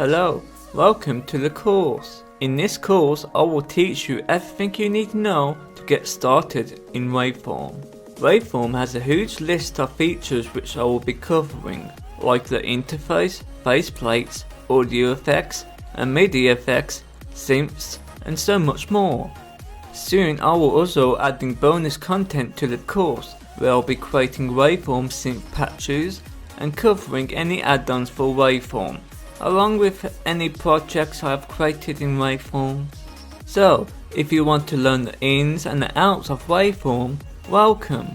Hello, welcome to the course. In this course, I will teach you everything you need to know to get started in Waveform. Waveform has a huge list of features which I will be covering, like the interface, faceplates, audio effects, and MIDI effects, synths, and so much more. Soon I will also adding bonus content to the course, where I'll be creating Waveform synth patches and covering any add-ons for Waveform, along with any projects I have created in Waveform. So, if you want to learn the ins and the outs of Waveform, welcome!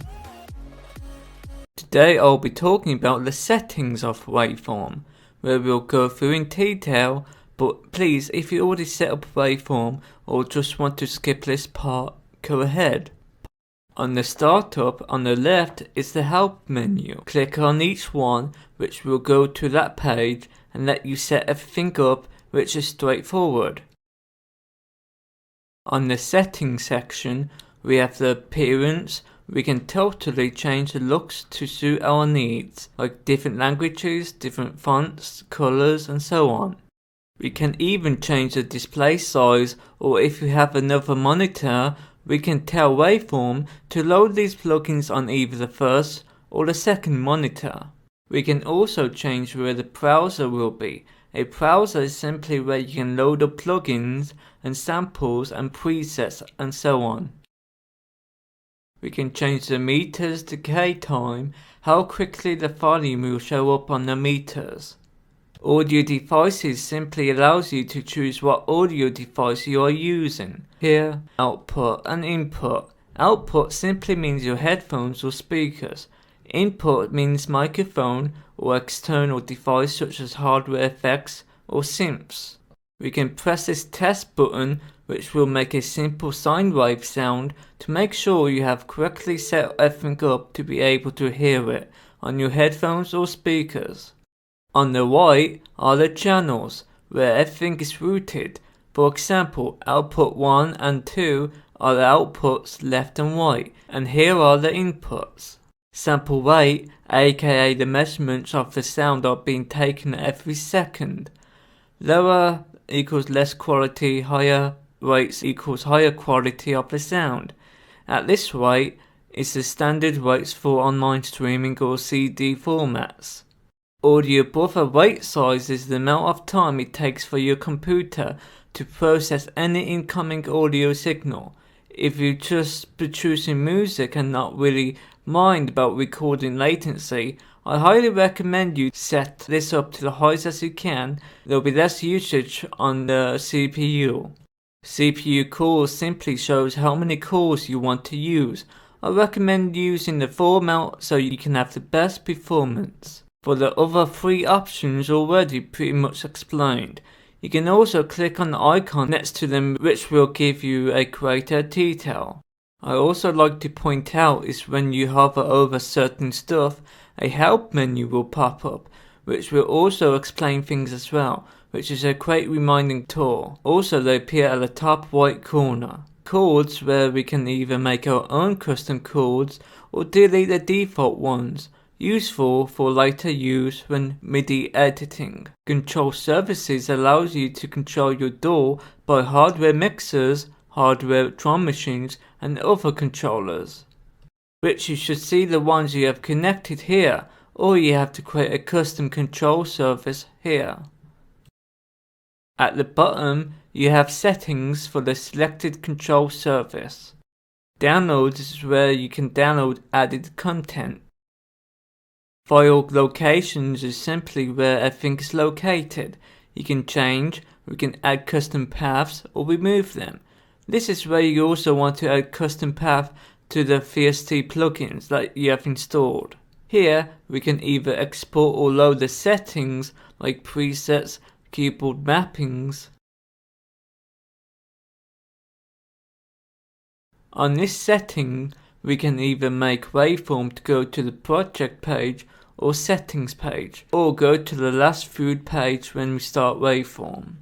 Today I'll be talking about the settings of Waveform, where we'll go through in detail, but please, if you already set up Waveform or just want to skip this part, go ahead. On the startup on the left is the help menu. Click on each one, which will go to that page and let you set everything up, which is straightforward. On the settings section, we have the appearance. We can totally change the looks to suit our needs, like different languages, different fonts, colors, and so on. We can even change the display size, or if you have another monitor, we can tell Waveform to load these plugins on either the first or the second monitor. We can also change where the browser will be. A browser is simply where you can load up plugins and samples and presets and so on. We can change the meters decay time, how quickly the volume will show up on the meters. Audio devices simply allows you to choose what audio device you are using. Here, output and input. Output simply means your headphones or speakers. Input means microphone or external device such as hardware effects or synths. We can press this test button, which will make a simple sine wave sound to make sure you have correctly set everything up to be able to hear it on your headphones or speakers. On the right are the channels, where everything is routed. For example, output 1 and 2 are the outputs left and right, and here are the inputs. Sample rate, aka the measurements of the sound, are being taken every second. Lower equals less quality, higher rates equals higher quality of the sound. At this rate is the standard rates for online streaming or CD formats. Audio buffer wait size is the amount of time it takes for your computer to process any incoming audio signal. If you're just producing music and not really mind about recording latency, I highly recommend you set this up to the highest as you can. There will be less usage on the CPU. CPU cores simply shows how many cores you want to use. I recommend using the full amount so you can have the best performance. For the other three options already pretty much explained. You can also click on the icon next to them, which will give you a greater detail. I also like to point out is when you hover over certain stuff, a help menu will pop up, which will also explain things as well, which is a great reminding tool. Also, they appear at the top right corner. Chords, where we can either make our own custom chords or delete the default ones. Useful for later use when MIDI editing. Control surfaces allows you to control your DAW by hardware mixers, hardware drum machines, and other controllers, which you should see the ones you have connected here, or you have to create a custom control surface here. At the bottom, you have settings for the selected control surface. Downloads is where you can download added content. File locations is simply where everything is located. You can change, we can add custom paths or remove them. This is where you also want to add custom path to the VST plugins that you have installed. Here we can either export or load the settings like presets, keyboard mappings. On this setting, we can either make Waveform to go to the project page or settings page, or go to the last viewed page when we start Waveform.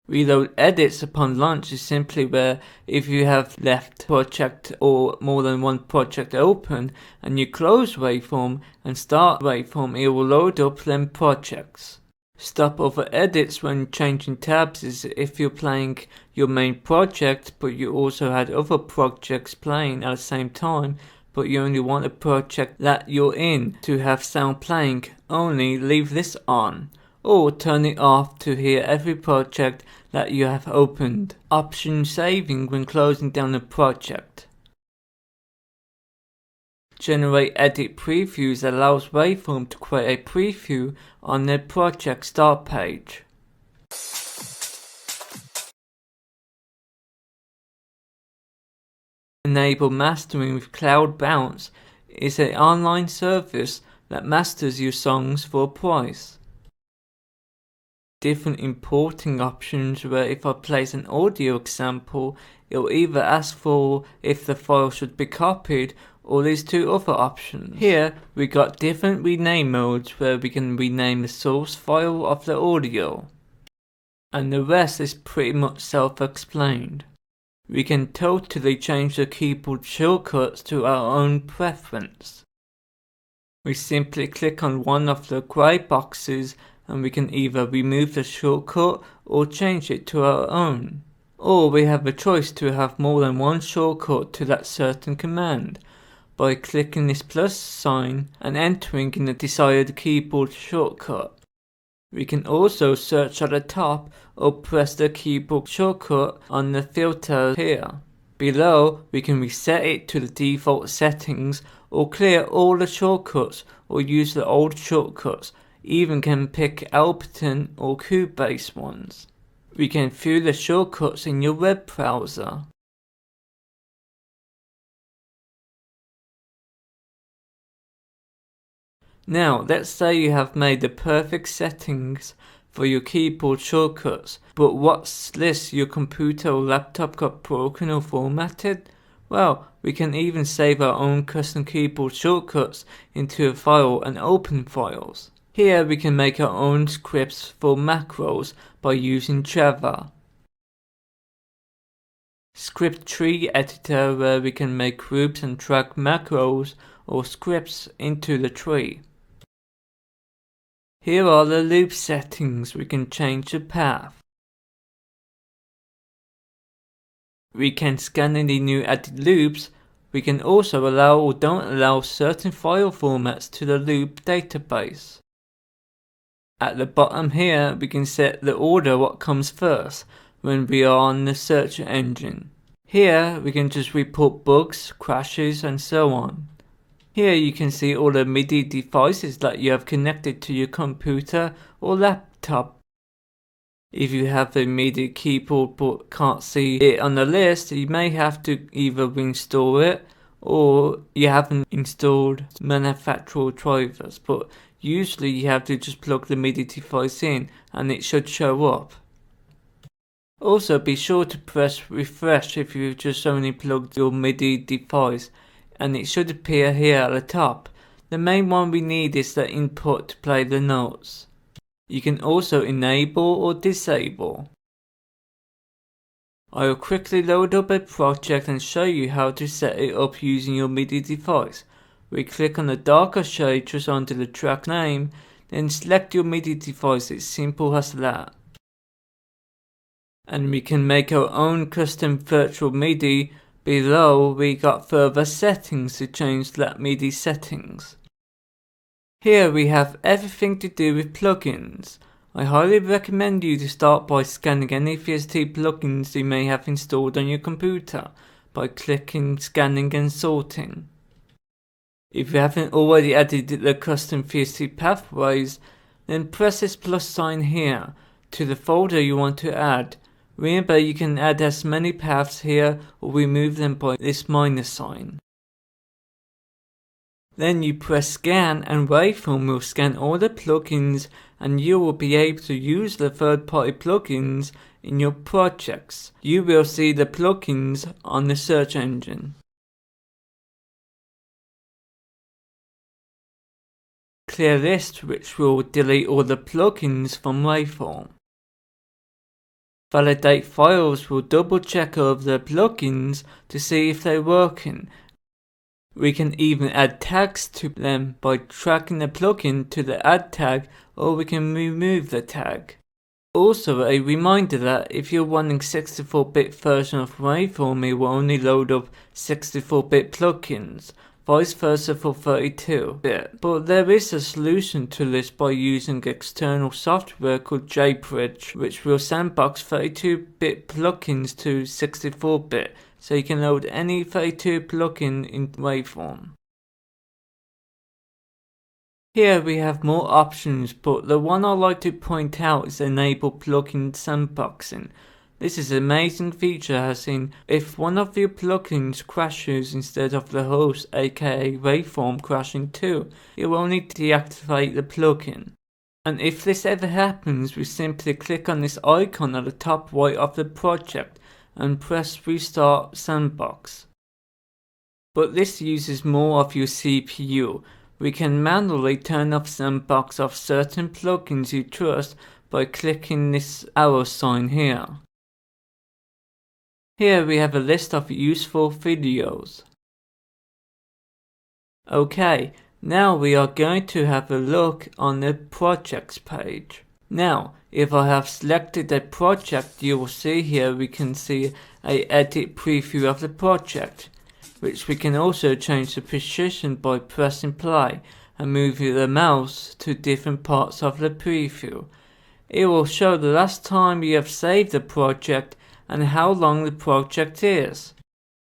Reload edits upon launch is simply where if you have left project or more than one project open and you close Waveform and start Waveform, it will load up them projects. Stop other edits when changing tabs is if you're playing your main project but you also had other projects playing at the same time, but you only want a project that you're in to have sound playing, only leave this on. Or turn it off to hear every project that you have opened. Option saving when closing down a project. Generate edit previews allows Waveform to create a preview on their project start page. Enable mastering with Cloud Bounce is an online service that masters your songs for a price. Different importing options where if I place an audio example, it'll either ask for if the file should be copied or these two other options. Here we got different rename modes where we can rename the source file of the audio. And the rest is pretty much self-explained. We can totally change the keyboard shortcuts to our own preference. We simply click on one of the grey boxes and we can either remove the shortcut or change it to our own. Or we have a choice to have more than one shortcut to that certain command by clicking this plus sign and entering in the desired keyboard shortcut. We can also search at the top or press the keyboard shortcut on the filter here. Below, we can reset it to the default settings or clear all the shortcuts or use the old shortcuts. Even can pick Ableton or Cubase ones. We can view the shortcuts in your web browser. Now, let's say you have made the perfect settings for your keyboard shortcuts, but what's this, your computer or laptop got broken or formatted? Well, we can even save our own custom keyboard shortcuts into a file and open files. Here we can make our own scripts for macros by using Java. Script tree editor where we can make groups and drag macros or scripts into the tree. Here are the loop settings. We can change the path. We can scan any new added loops. We can also allow or don't allow certain file formats to the loop database. At the bottom here, we can set the order what comes first when we are on the search engine. Here, we can just report bugs, crashes, and so on. Here you can see all the MIDI devices that you have connected to your computer or laptop. If you have a MIDI keyboard but can't see it on the list, you may have to either reinstall it or you haven't installed manufacturer drivers, but usually you have to just plug the MIDI device in and it should show up. Also be sure to press refresh if you've just only plugged your MIDI device and it should appear here at the top. The main one we need is the input to play the notes. You can also enable or disable. I will quickly load up a project and show you how to set it up using your MIDI device. We click on the darker shade just under the track name, then select your MIDI device. It's simple as that. And we can make our own custom virtual MIDI. Below we got further settings to change that MIDI settings. Here we have everything to do with plugins. I highly recommend you to start by scanning any VST plugins you may have installed on your computer by clicking scanning and sorting. If you haven't already added the custom VST pathways, then press this plus sign here to the folder you want to add. Remember, you can add as many paths here or remove them by this minus sign. Then you press scan and Waveform will scan all the plugins and you will be able to use the third-party plugins in your projects. You will see the plugins on the search engine. Clear list, which will delete all the plugins from Waveform. Validate files will double check over the plugins to see if they're working. We can even add tags to them by tracking the plugin to the add tag or we can remove the tag. Also, a reminder that if you're running 64-bit version of Waveform, it will only load up 64-bit plugins, vice versa for 32-bit. But there is a solution to this by using external software called JBridge, which will sandbox 32-bit plugins to 64-bit, so you can load any 32 plugin in Waveform. Here we have more options, but the one I like to point out is Enable Plugin Sandboxing. This is an amazing feature, as in, if one of your plugins crashes instead of the host, aka Waveform crashing too, it will only deactivate the plugin. And if this ever happens, we simply click on this icon at the top right of the project and press Restart Sandbox. But this uses more of your CPU. We can manually turn off Sandbox of certain plugins you trust by clicking this arrow sign here. Here we have a list of useful videos. Okay, now we are going to have a look on the projects page. Now, if I have selected a project, you will see here we can see a edit preview of the project, which we can also change the position by pressing play and moving the mouse to different parts of the preview. It will show the last time you have saved the project and how long the project is.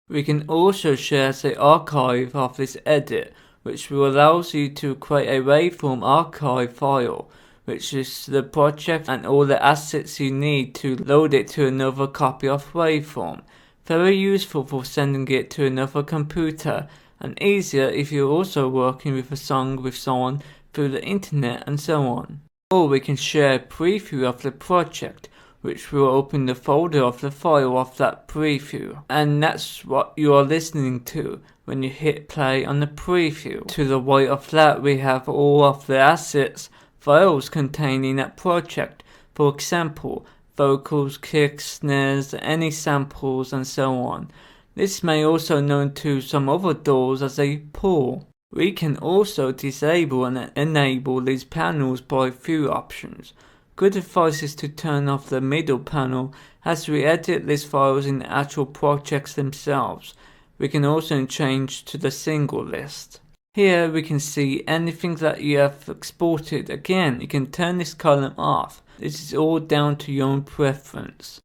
We can also share the archive of this edit, which will allow you to create a Waveform archive file, which is the project and all the assets you need to load it to another copy of Waveform. Very useful for sending it to another computer, and easier if you're also working with a song with someone through the internet and so on. Or we can share a preview of the project, which will open the folder of the file of that preview. And that's what you are listening to when you hit play on the preview. To the right of that we have all of the assets, files containing that project. For example, vocals, kicks, snares, any samples and so on. This may also known to some other DAWs as a pool. We can also disable and enable these panels by a few options. Good advice is to turn off the middle panel, as we edit these files in the actual projects themselves. We can also change to the single list. Here we can see anything that you have exported. Again, you can turn this column off. This is all down to your own preference.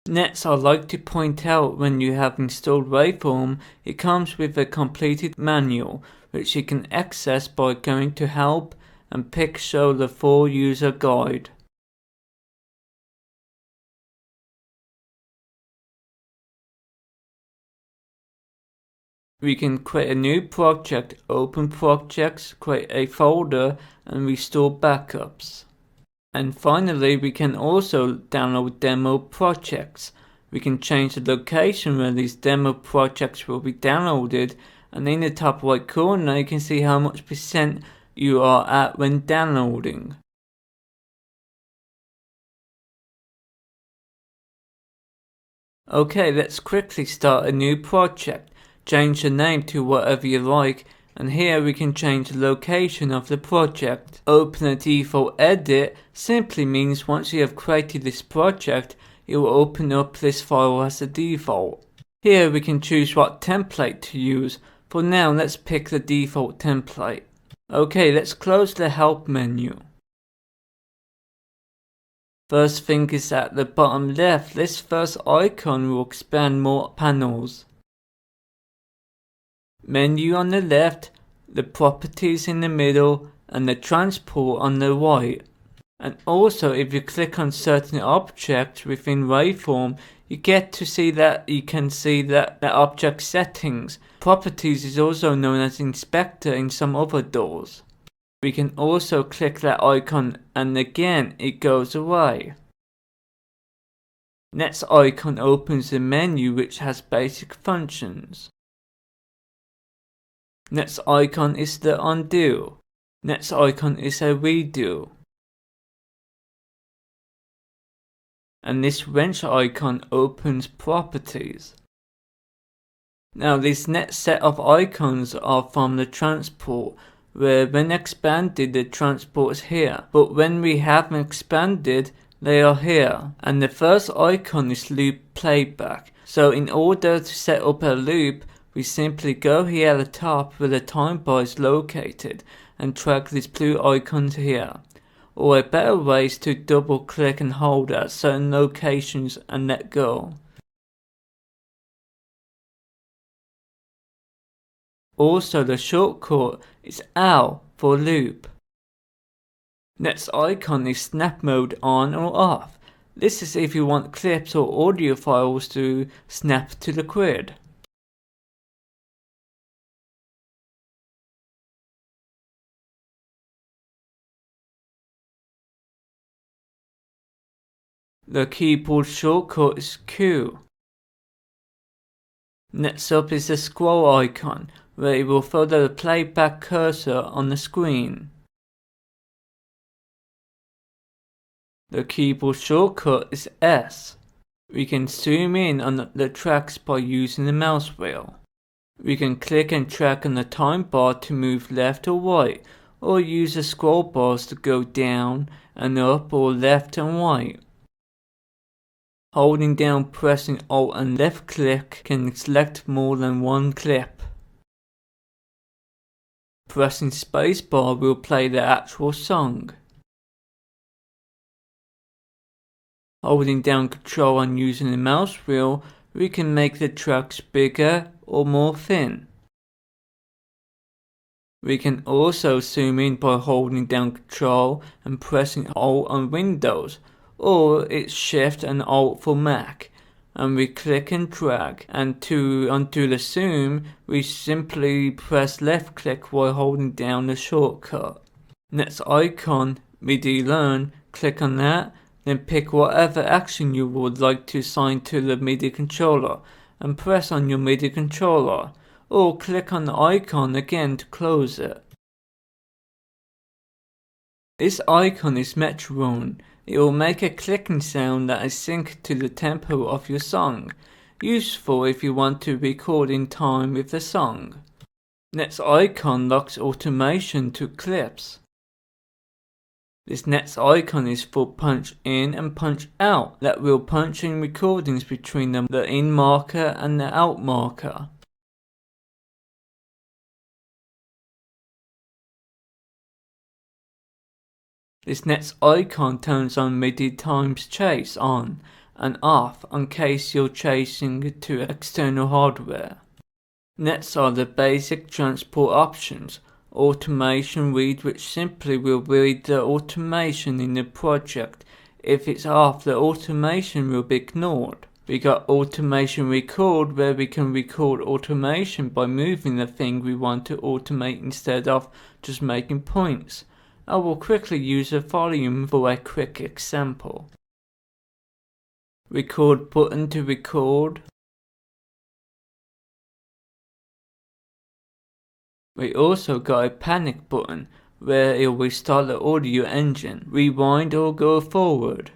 Next, I'd like to point out when you have installed Waveform, it comes with a completed manual, which you can access by going to Help and pick Show the full user guide. We can create a new project, open projects, create a folder and restore backups. And finally, we can also download demo projects. We can change the location where these demo projects will be downloaded, and in the top right corner you can see how much percent you are at when downloading. Okay, let's quickly start a new project. Change the name to whatever you like, and here we can change the location of the project. Open a default edit simply means once you have created this project, it will open up this file as a default. Here we can choose what template to use. For now, let's pick the default template. Okay, let's close the help menu. First thing is at the bottom left, this first icon will expand more panels. Menu on the left, the properties in the middle, and the transport on the right. And also, if you click on certain objects within Waveform, you get to see that you can see that the object settings. Properties is also known as Inspector in some other DAWs. We can also click that icon and again it goes away. Next icon opens the menu which has basic functions. Next icon is the undo. Next icon is a redo. And this wrench icon opens properties. Now this next set of icons are from the transport. where when expanded the transport's here, but when we haven't expanded they are here. And the first icon is loop playback. So in order to set up a loop, we simply go here at the top where the time bar is located and drag these blue icons here. Or a better way is to double click and hold at certain locations and let go. Also the shortcut is L for loop. Next icon is snap mode on or off. This is if you want clips or audio files to snap to the grid. The keyboard shortcut is Q. Next up is the scroll icon, where it will follow the playback cursor on the screen. The keyboard shortcut is S. We can zoom in on the tracks by using the mouse wheel. We can click and drag on the time bar to move left or right, or use the scroll bars to go down and up or left and right. Holding down, pressing Alt and left click can select more than one clip. Pressing spacebar will play the actual song. Holding down Control and using the mouse wheel, we can make the tracks bigger or more thin. We can also zoom in by holding down Control and pressing Alt on Windows, or it's Shift and Alt for Mac, and we click and drag, and to undo the zoom we simply press left click while holding down the shortcut. Next icon, MIDI Learn, click on that, then pick whatever action you would like to assign to the MIDI controller and press on your MIDI controller, or click on the icon again to close it. This icon is Metronome. It will make a clicking sound that is synced to the tempo of your song, useful if you want to record in time with the song. Next icon locks automation to clips. This next icon is for punch in and punch out, that will punch in recordings between the in marker and the out marker. This next icon turns on MIDI times chase on and off in case you're chasing to external hardware. Next are the basic transport options. Automation read, which simply will read the automation in the project. If it's off, the automation will be ignored. We got automation record, where we can record automation by moving the thing we want to automate instead of just making points. I will quickly use a volume for a quick example. Record button to record. We also got a panic button, where it will restart the audio engine, rewind or go forward.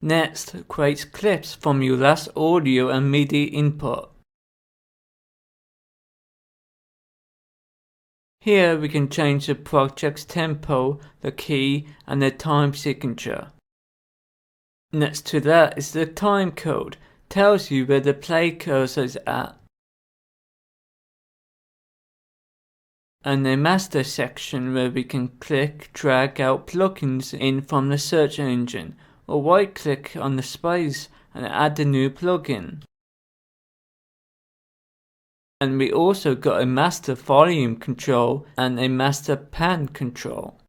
Next, create clips from your last audio and MIDI input. Here we can change the project's tempo, the key, and the time signature. Next to that is the time code, tells you where the play cursor is at. And the master section, where we can click, drag out plugins in from the search engine, or right click on the space and add a new plugin. And we also got a master volume control and a master pan control.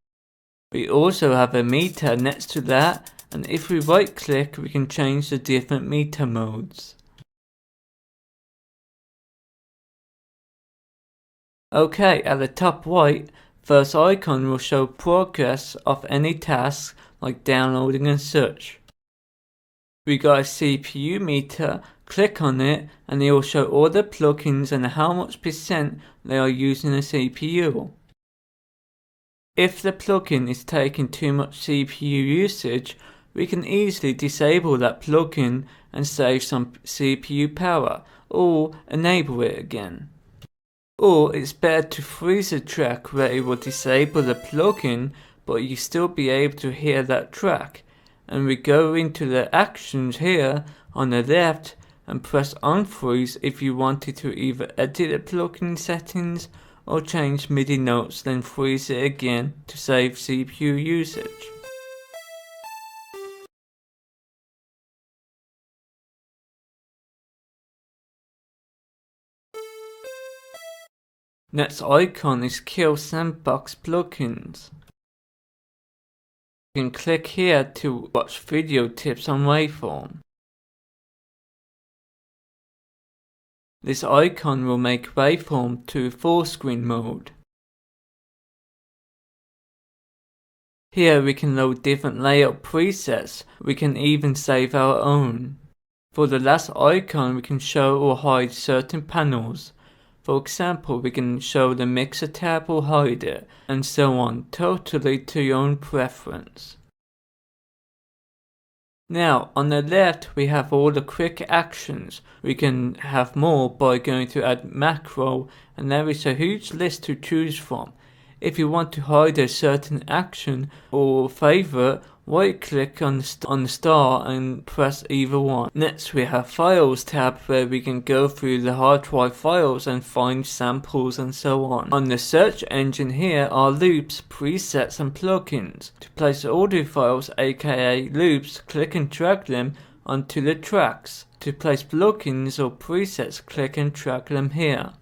We also have a meter next to that, and if we right click we can change the different meter modes. Okay, at the top right, first icon will show progress of any task like downloading and such. We got a CPU meter, click on it and it will show all the plugins and how much percent they are using the CPU. If the plugin is taking too much CPU usage, we can easily disable that plugin and save some CPU power, or enable it again. Or it's better to freeze a track where it will disable the plugin, but you still be able to hear that track. And we go into the actions here on the left and press unfreeze if you wanted to either edit the plugin settings or change MIDI notes, then freeze it again to save CPU usage. Next icon is Kill Sandbox Plugins. You can click here to watch video tips on Waveform. This icon will make Waveform to full screen mode. Here we can load different layout presets. We can even save our own. For the last icon, we can show or hide certain panels. For example, we can show the mixer tab or hide it, and so on, totally to your own preference. Now, on the left we have all the quick actions. We can have more by going to add macro, and there is a huge list to choose from. If you want to hide a certain action or favorite, right click on the star and press either one. Next we have Files tab, where we can go through the hard drive files and find samples and so on. On the search engine here are loops, presets and plugins. To place audio files, aka loops, click and drag them onto the tracks. To place plugins or presets, click and drag them here.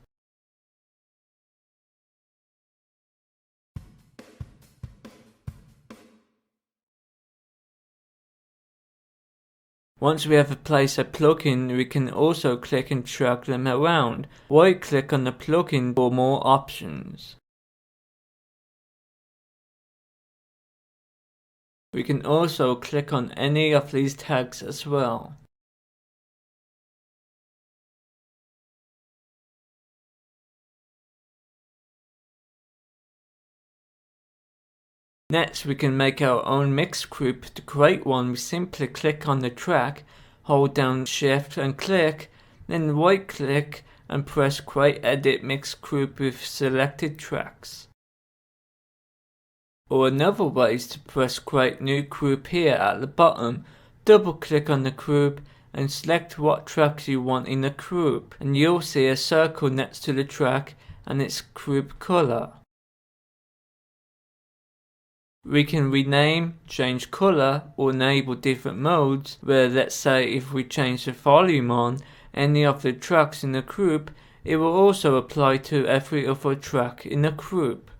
Once we have placed a plugin, we can also click and drag them around. Right click on the plugin for more options. We can also click on any of these tags as well. Next, we can make our own mix group. To create one, we simply click on the track, hold down Shift and click, then right click and press Create Edit Mix Group with selected tracks. Or another way is to press Create New Group here at the bottom, double click on the group and select what tracks you want in the group, and you'll see a circle next to the track and its group color. We can rename, change color, or enable different modes, where let's say if we change the volume on any of the tracks in the group, it will also apply to every other track in the group.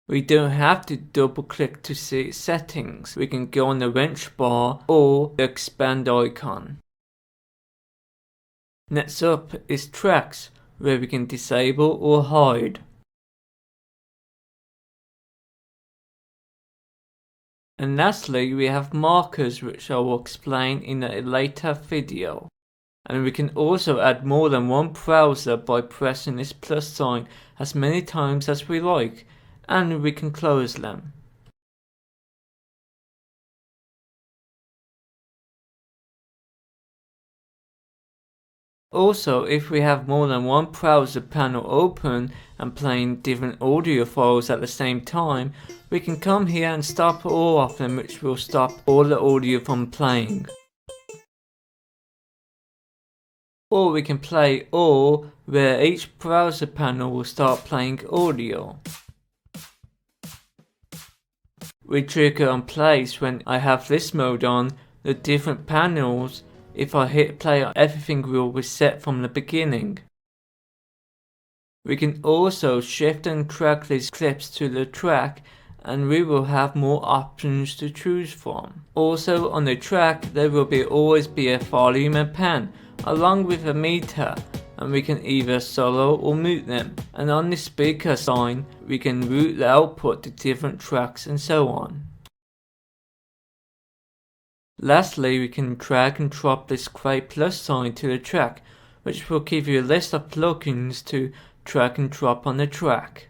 We don't have to double click to see settings. We can go on the wrench bar or the expand icon. Next up is tracks, where we can disable or hide. And lastly, we have markers, which I will explain in a later video. And we can also add more than one browser by pressing this plus sign as many times as we like, and we can close them. Also, if we have more than one browser panel open and playing different audio files at the same time, we can come here and stop all of them, which will stop all the audio from playing. Or we can play all, where each browser panel will start playing audio. We trigger on plays when I have this mode on. The different panels, if I hit play, everything will reset from the beginning. We can also shift and drag these clips to the track, and we will have more options to choose from. Also on the track there will always be a volume and pan, along with a meter, and we can either solo or mute them. And on the speaker sign we can route the output to different tracks and so on. Lastly, we can drag and drop this Create plus sign to the track, which will give you a list of plugins to drag and drop on the track.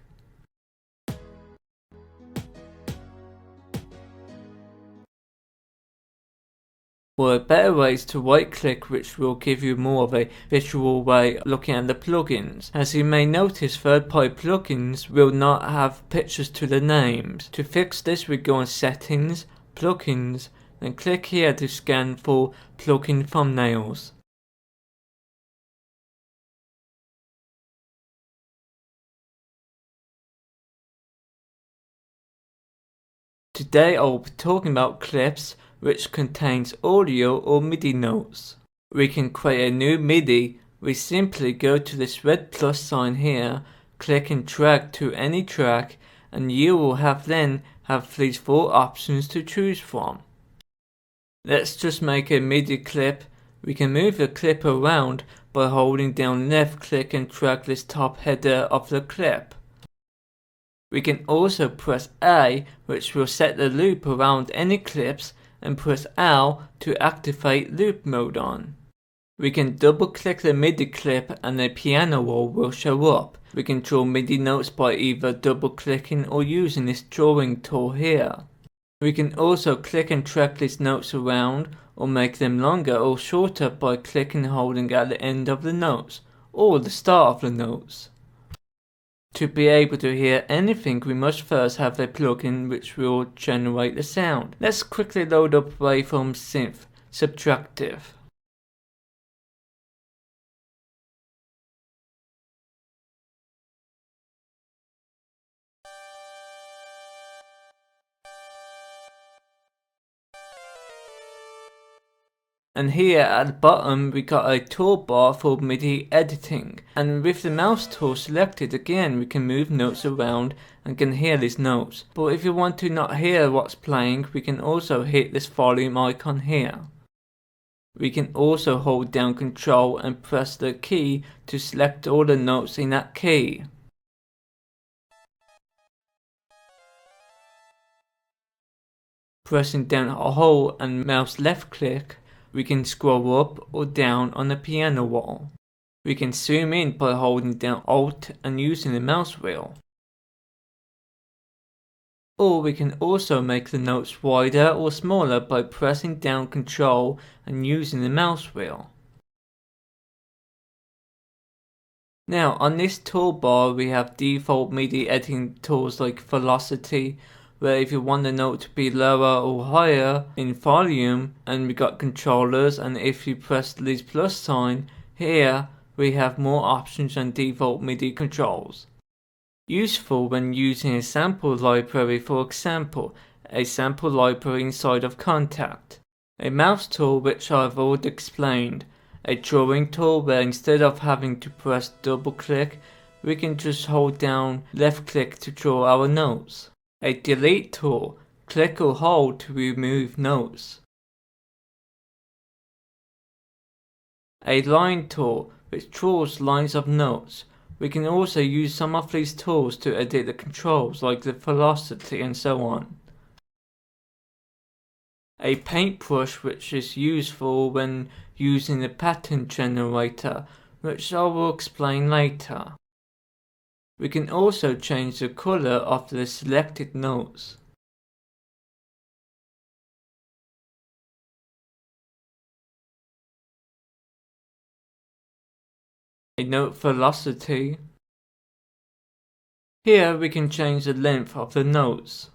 Or a better way is to right click, which will give you more of a visual way of looking at the plugins. As you may notice, third-party plugins will not have pictures to the names. To fix this, we go on Settings, Plugins, and click here to scan for plugin thumbnails. Today I will be talking about clips which contains audio or MIDI notes. We can create a new MIDI. We simply go to this red plus sign here, click and drag to any track, and you will then have these 4 options to choose from. Let's just make a MIDI clip. We can move the clip around by holding down left click and drag this top header of the clip. We can also press A, which will set the loop around any clips, and press L to activate loop mode on. We can double click the MIDI clip and a piano roll will show up. We can draw MIDI notes by either double clicking or using this drawing tool here. We can also click and drag these notes around or make them longer or shorter by clicking and holding at the end of the notes or the start of the notes. To be able to hear anything, we must first have a plugin which will generate the sound. Let's quickly load up Waveform Synth Subtractive. And here at the bottom we got a toolbar for MIDI editing, and with the mouse tool selected again we can move notes around and can hear these notes. But if you want to not hear what's playing, we can also hit this volume icon here. We can also hold down Control and press the key to select all the notes in that key. Pressing down a hole and mouse left click, we can scroll up or down on the piano roll. We can zoom in by holding down Alt and using the mouse wheel. Or we can also make the notes wider or smaller by pressing down Control and using the mouse wheel. Now on this toolbar we have default MIDI editing tools like Velocity, where if you want the note to be lower or higher in volume, and we got controllers, and if you press this plus sign here we have more options than default MIDI controls. Useful when using a sample library, for example, a sample library inside of Kontakt. A mouse tool which I've already explained. A drawing tool where instead of having to press double click, we can just hold down left click to draw our notes. A delete tool, click or hold to remove notes. A line tool, which draws lines of notes. We can also use some of these tools to edit the controls like the velocity and so on. A paintbrush, which is useful when using the pattern generator, which I will explain later. We can also change the color of the selected notes. A note velocity. Here we can change the length of the notes.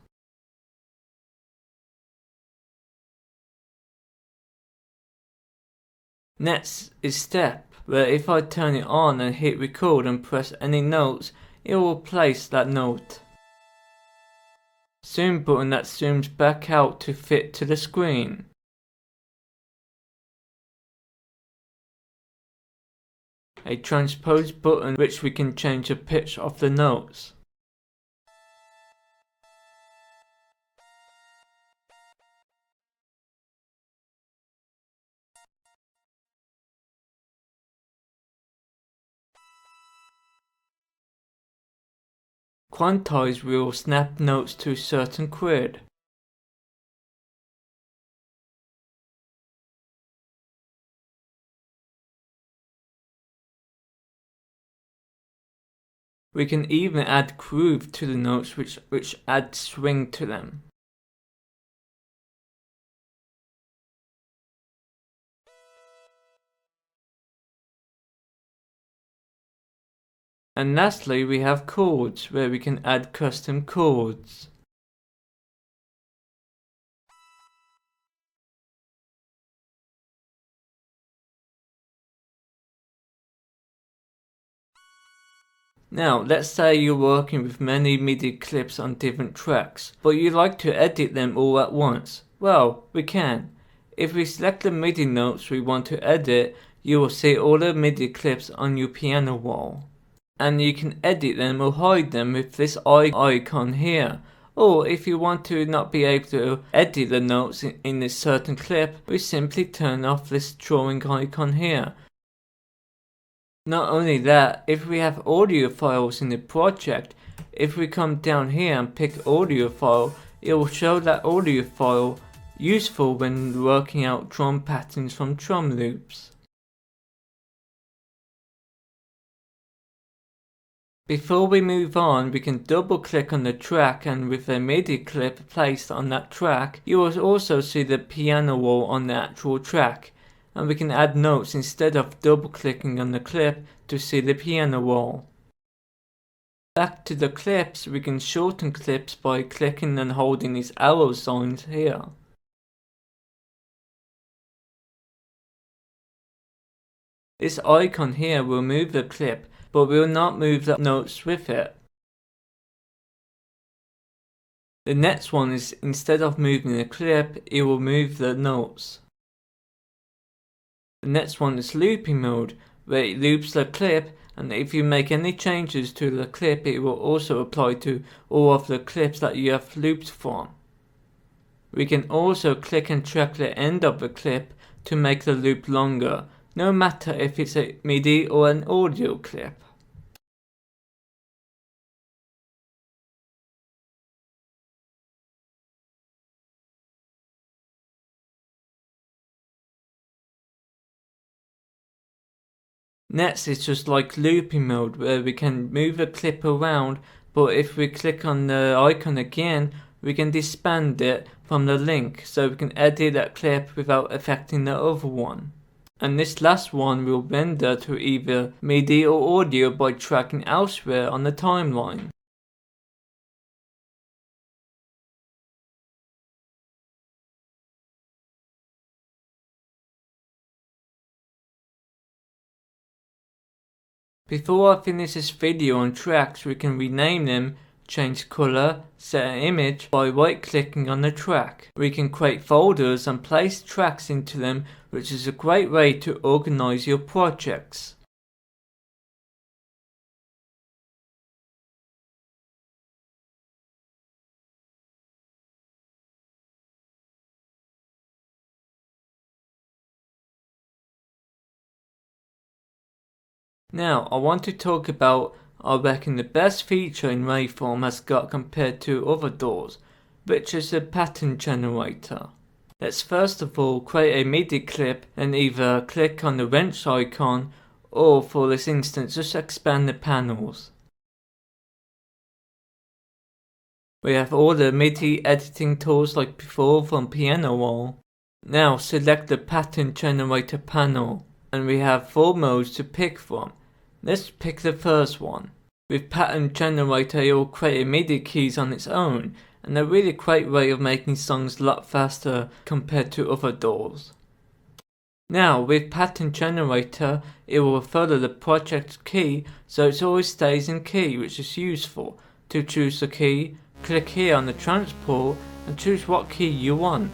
Next is step, where if I turn it on and hit record and press any notes, it will place that note. Zoom button that zooms back out to fit to the screen. A transpose button which we can change the pitch of the notes. Quantize will snap notes to a certain grid. We can even add groove to the notes which add swing to them. And lastly, we have chords, where we can add custom chords. Now, let's say you're working with many MIDI clips on different tracks, but you like to edit them all at once. Well, we can. If we select the MIDI notes we want to edit, you will see all the MIDI clips on your piano roll. And you can edit them or hide them with this icon here. Or if you want to not be able to edit the notes in this certain clip, we simply turn off this drawing icon here. Not only that, if we have audio files in the project, if we come down here and pick audio file, it will show that audio file, useful when working out drum patterns from drum loops. Before we move on, we can double click on the track, and with a MIDI clip placed on that track, you will also see the piano roll on the actual track. And we can add notes instead of double clicking on the clip to see the piano roll. Back to the clips, we can shorten clips by clicking and holding these arrow signs here. This icon here will move the clip, but will not move the notes with it. The next one is, instead of moving the clip, it will move the notes. The next one is looping mode, where it loops the clip, and if you make any changes to the clip, it will also apply to all of the clips that you have looped from. We can also click and drag the end of the clip to make the loop longer, no matter if it's a MIDI or an audio clip. Next is just like looping mode, where we can move a clip around, but if we click on the icon again, we can disband it from the link, so we can edit that clip without affecting the other one. And this last one will render to either MIDI or audio by tracking elsewhere on the timeline. Before I finish this video on tracks, we can rename them, change color, set an image by right clicking on the track. We can create folders and place tracks into them, which is a great way to organize your projects. Now, I want to talk about, I reckon, the best feature in Waveform has got compared to other DAWs, which is the pattern generator. Let's first of all create a MIDI clip and either click on the wrench icon, or for this instance just expand the panels. We have all the MIDI editing tools like before from Piano Roll. Now select the pattern generator panel, and we have 4 modes to pick from. Let's pick the first one. With pattern generator, it will create MIDI keys on its own, and a really great way of making songs a lot faster compared to other DAWs. Now with pattern generator, it will follow the project key, so it always stays in key, which is useful. To choose the key, click here on the transport and choose what key you want.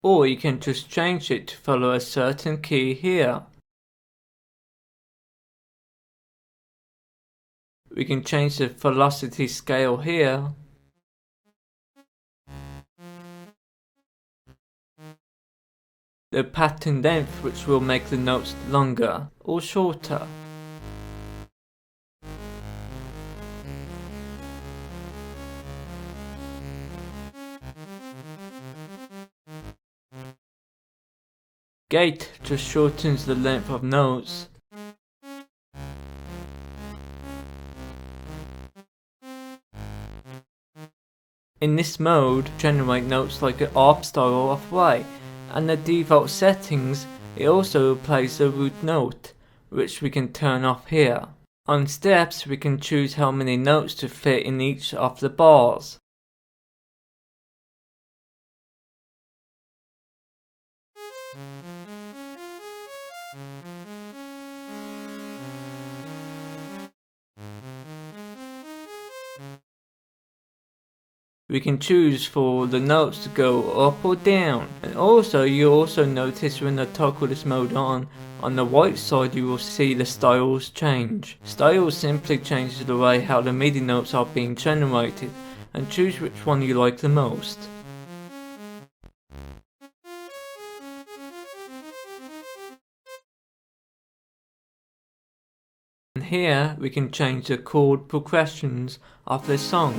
Or you can just change it to follow a certain key here. We can change the velocity scale here. The pattern length, which will make the notes longer or shorter. Gate just shortens the length of notes. In this mode, generate notes like an arp style of way, and the default settings, it also plays the root note. which we can turn off here. On steps, we can choose how many notes to fit in each of the bars. We can choose for the notes to go up or down. And also, you also notice when I toggle this mode on the right side you will see the styles change. Styles simply changes the way how the MIDI notes are being generated, and choose which one you like the most. And here we can change the chord progressions of the song.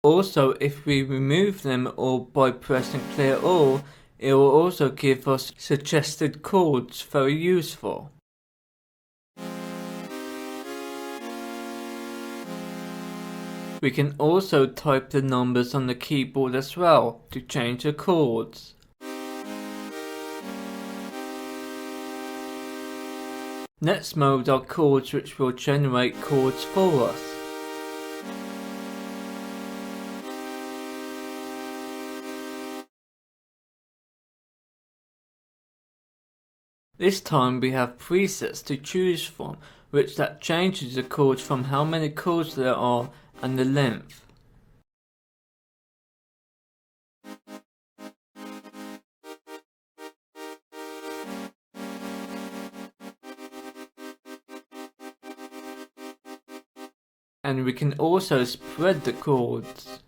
Also, if we remove them all by pressing clear all, it will also give us suggested chords, very useful. We can also type the numbers on the keyboard as well to change the chords. Next mode are chords, which will generate chords for us. This time we have presets to choose from, which that changes the chords from how many chords there are and the length. And we can also spread the chords.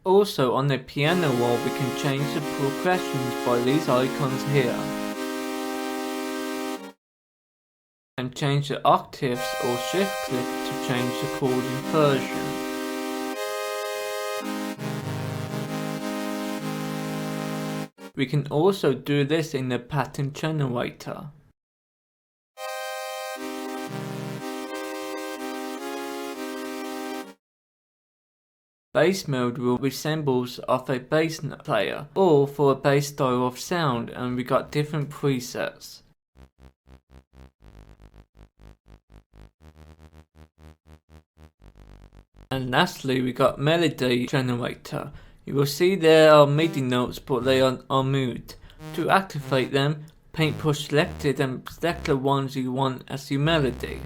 Also, on the piano roll we can change the progressions by these icons here. And change the octaves or shift click to change the chord inversion. We can also do this in the pattern generator. Bass mode will resembles of a bass player or for a bass style of sound, and we got different presets. And lastly we got melody generator. You will see there are MIDI notes but they are moved. To activate them, paintbrush selected and select the ones you want as your melody.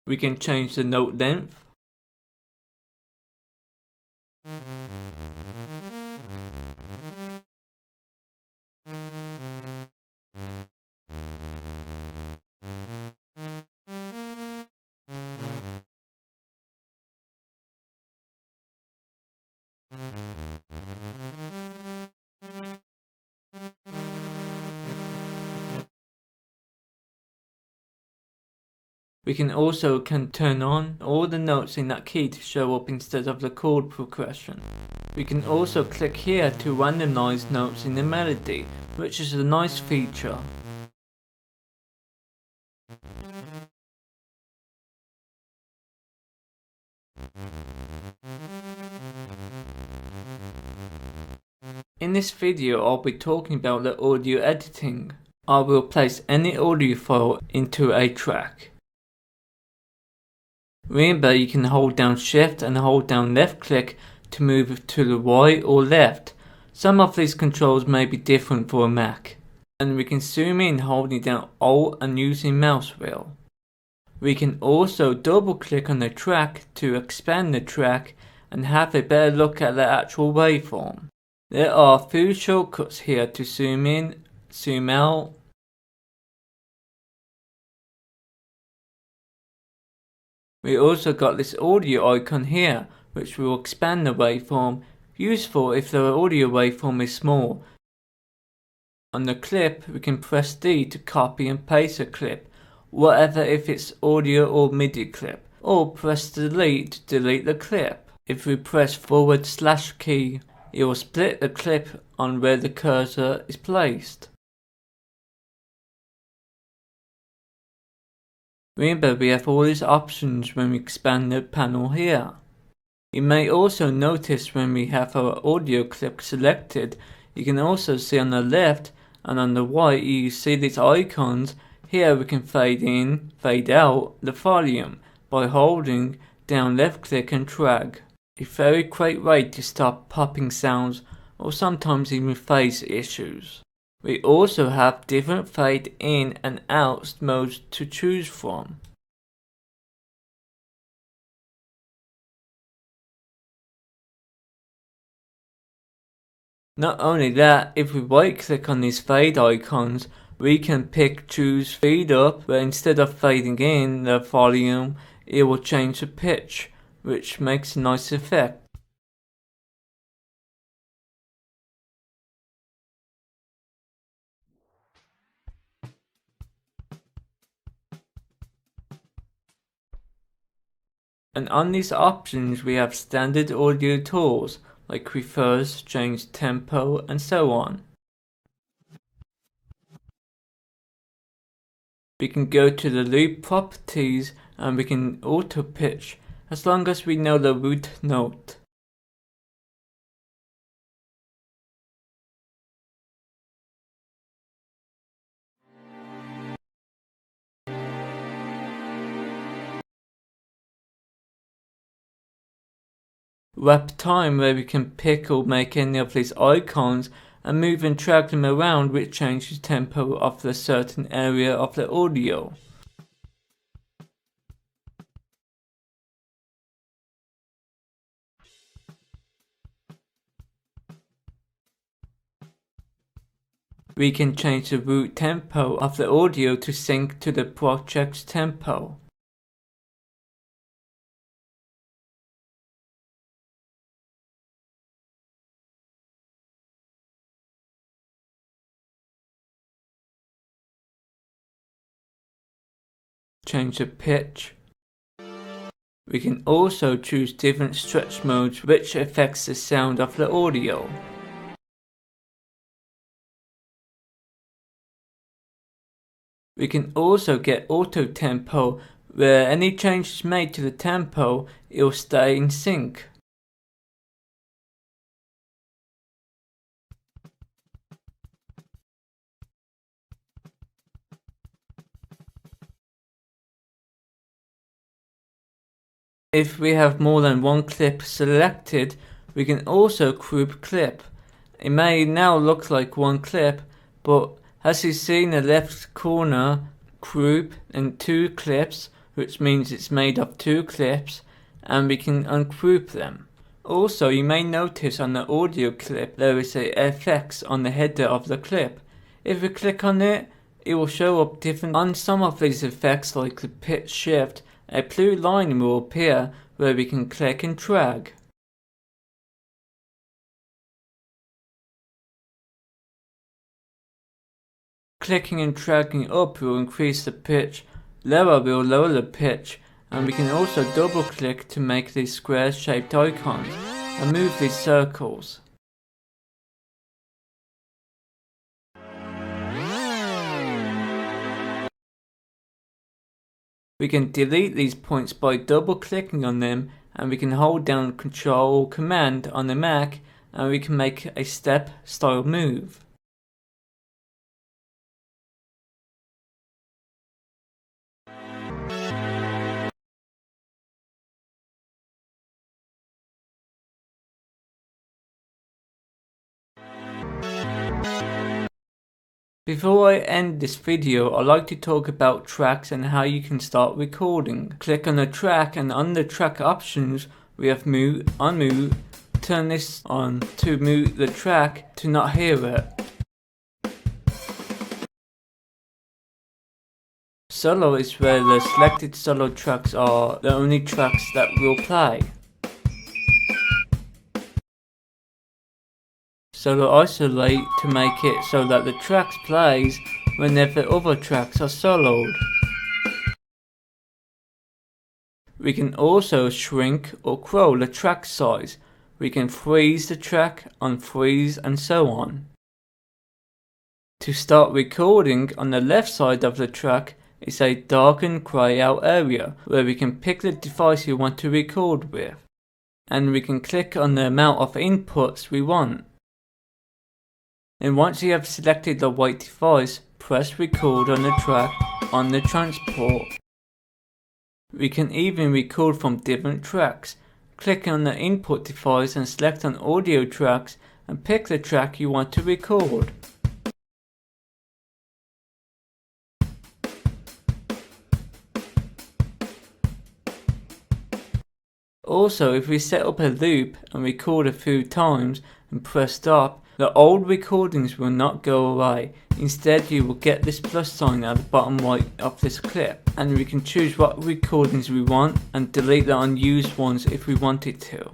We can change the note length. We can also turn on all the notes in that key to show up instead of the chord progression. We can also click here to randomize notes in the melody, which is a nice feature. In this video I'll be talking about the audio editing. I will place any audio file into a track. Remember, you can hold down shift and hold down left click to move to the right or left. Some of these controls may be different for a Mac. And we can zoom in holding down Alt and using mouse wheel. We can also double click on the track to expand the track and have a better look at the actual waveform. There are a few shortcuts here to zoom in, zoom out. We also got this audio icon here, which will expand the waveform. useful if the audio waveform is small. On the clip, we can press D to copy and paste a clip, whatever if it's audio or MIDI clip, or press delete to delete the clip. If we press / key, it will split the clip on where the cursor is placed. Remember, we have all these options when we expand the panel here. You may also notice when we have our audio clip selected, you can also see on the left and on the right you see these icons. Here we can fade in, fade out the volume by holding down left click and drag. A very great way to stop popping sounds or sometimes even phase issues. We also have different fade in and out modes to choose from. Not only that, if we right click on these fade icons, we can choose fade up, where instead of fading in the volume, it will change the pitch, which makes a nice effect. And on these options we have standard audio tools like reverse, change tempo, and so on. We can go to the loop properties and we can auto pitch as long as we know the root note. Wrap time, where we can pick or make any of these icons and move and drag them around, which changes tempo of the certain area of the audio. We can change the root tempo of the audio to sync to the project's tempo. Change the pitch. We can also choose different stretch modes which affects the sound of the audio. We can also get auto tempo, where any changes made to the tempo, it will stay in sync. If we have more than one clip selected, we can also group clip. It may now look like one clip, but as you see in the left corner, group and 2 clips, which means it's made of 2 clips, and we can ungroup them. Also, you may notice on the audio clip there is a FX on the header of the clip. If we click on it, it will show up different. On some of these effects, like the pitch shift, a blue line will appear where we can click and drag. Clicking and dragging up will increase the pitch, lower will lower the pitch, and we can also double click to make these square shaped icons and move these circles. We can delete these points by double clicking on them, and we can hold down Ctrl or Command on the Mac and we can make a step style move. Before I end this video, I'd like to talk about tracks and how you can start recording. Click on the track, and under track options we have mute, unmute. Turn this on to mute the track to not hear it. Solo is where the selected solo tracks are the only tracks that will play. solo isolate to make it so that the tracks plays whenever other tracks are soloed. We can also shrink or grow the track size. We can freeze the track, unfreeze, and so on. To start recording, on the left side of the track is a darkened grey out area where we can pick the device you want to record with, and we can click on the amount of inputs we want. And once you have selected the right device, press record on the track on the transport. We can even record from different tracks. Click on the input device and select on audio tracks and pick the track you want to record. Also, if we set up a loop and record a few times and press stop, the old recordings will not go away. Instead, you will get this plus sign at the bottom right of this clip, and we can choose what recordings we want and delete the unused ones if we wanted to.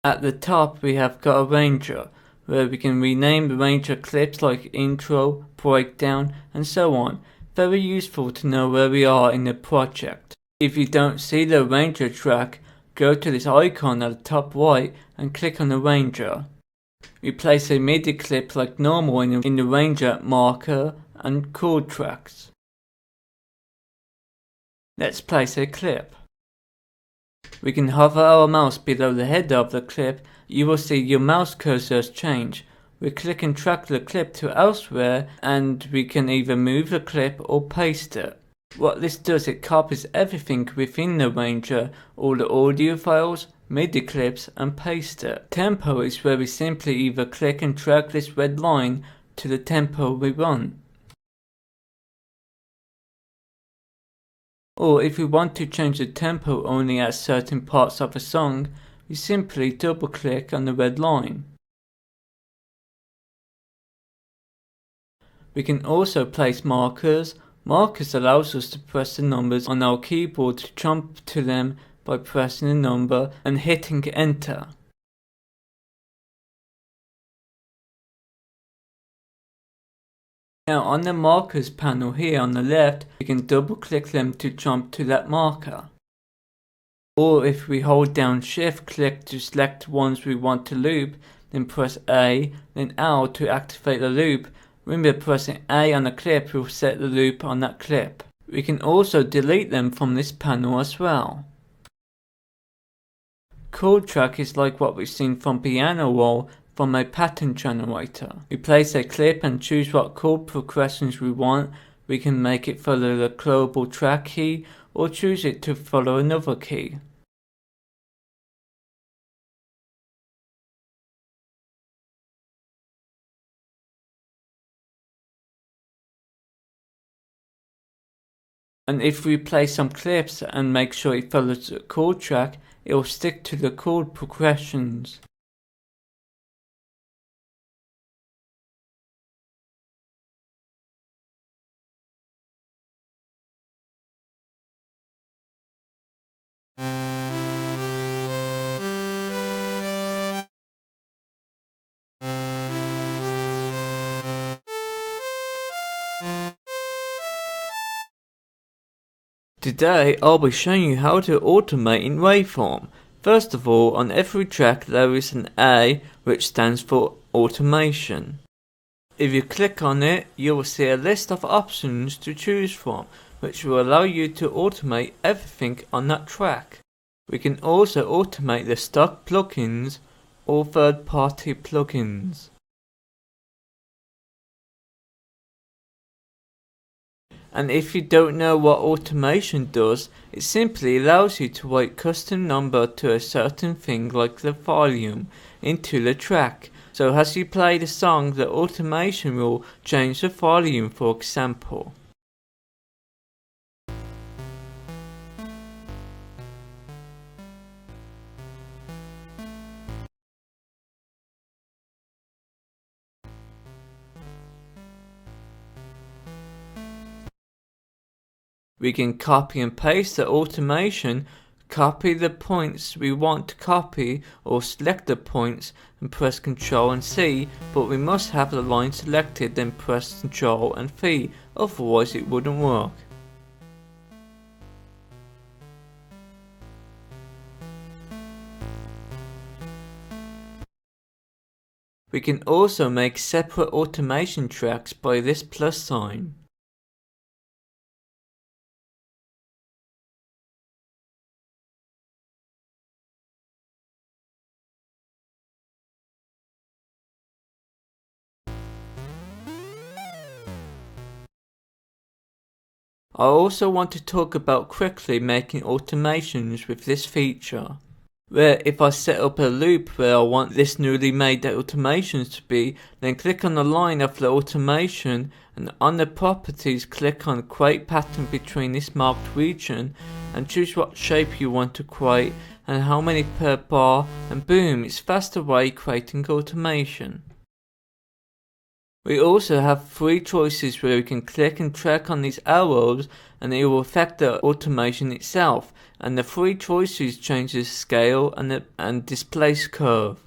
At the top we have got Arranger, where we can rename Arranger clips like intro, breakdown, and so on. Very useful to know where we are in the project. If you don't see the Arranger track, go to this icon at the top right and click on Arranger. We place a MIDI clip like normal in the Arranger marker and chord tracks. Let's place a clip. We can hover our mouse below the header of the clip. You will see your mouse cursors change. We click and drag the clip to elsewhere, and we can either move the clip or paste it. What this does, it copies everything within the Arranger, all the audio files, MIDI clips, and paste it. Tempo is where we simply either click and drag this red line to the tempo we want. Or if we want to change the tempo only at certain parts of a song, we simply double click on the red line. We can also place markers. Markers allows us to press the numbers on our keyboard to jump to them by pressing the number and hitting enter. Now on the markers panel here on the left, we can double click them to jump to that marker. Or if we hold down shift click to select ones we want to loop, then press A, then L to activate the loop. Remember, pressing A on the clip will set the loop on that clip. We can also delete them from this panel as well. Chord track is like what we've seen from piano roll from a pattern generator. We place a clip and choose what chord progressions we want. We can make it follow the global track key or choose it to follow another key. And if we play some clips and make sure it follows the chord track, it will stick to the chord progressions. Today I'll be showing you how to automate in Waveform. First of all, on every track there is an A which stands for automation. If you click on it, you will see a list of options to choose from, which will allow you to automate everything on that track. We can also automate the stock plugins or third-party plugins. And if you don't know what automation does, it simply allows you to write custom number to a certain thing like the volume into the track. So as you play the song, the automation will change the volume, for example. We can copy and paste the automation, copy the points we want to copy, or select the points and press Ctrl and C, but we must have the line selected, then press Ctrl and V, otherwise it wouldn't work. We can also make separate automation tracks by this plus sign. I also want to talk about quickly making automations with this feature, where if I set up a loop where I want this newly made automations to be, then click on the line of the automation and on the properties click on create pattern between this marked region and choose what shape you want to create and how many per bar, and boom, it's faster way creating automation. We also have 3 choices where we can click and drag on these arrows and it will affect the automation itself, and the 3 choices change the scale and displace curve.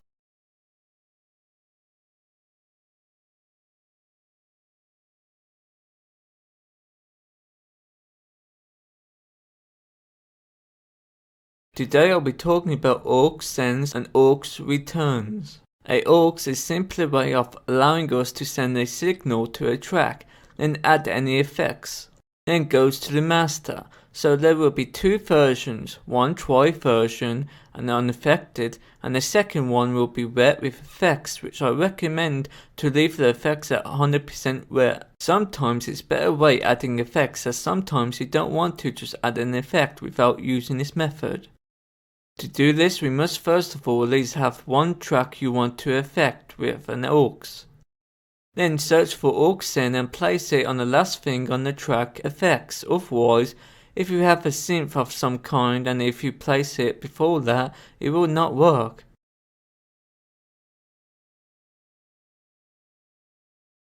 Today I'll be talking about aux sends and aux returns. A aux is simply a way of allowing us to send a signal to a track, then add any effects, then goes to the master. So there will be 2 versions, one dry version and unaffected, and the second one will be wet with effects, which I recommend to leave the effects at 100% wet. Sometimes it's better way adding effects, as sometimes you don't want to just add an effect without using this method. To do this, we must first of all at least have one track you want to affect with an aux. Then search for aux send and place it on the last thing on the track effects. Otherwise, if you have a synth of some kind and if you place it before that, it will not work.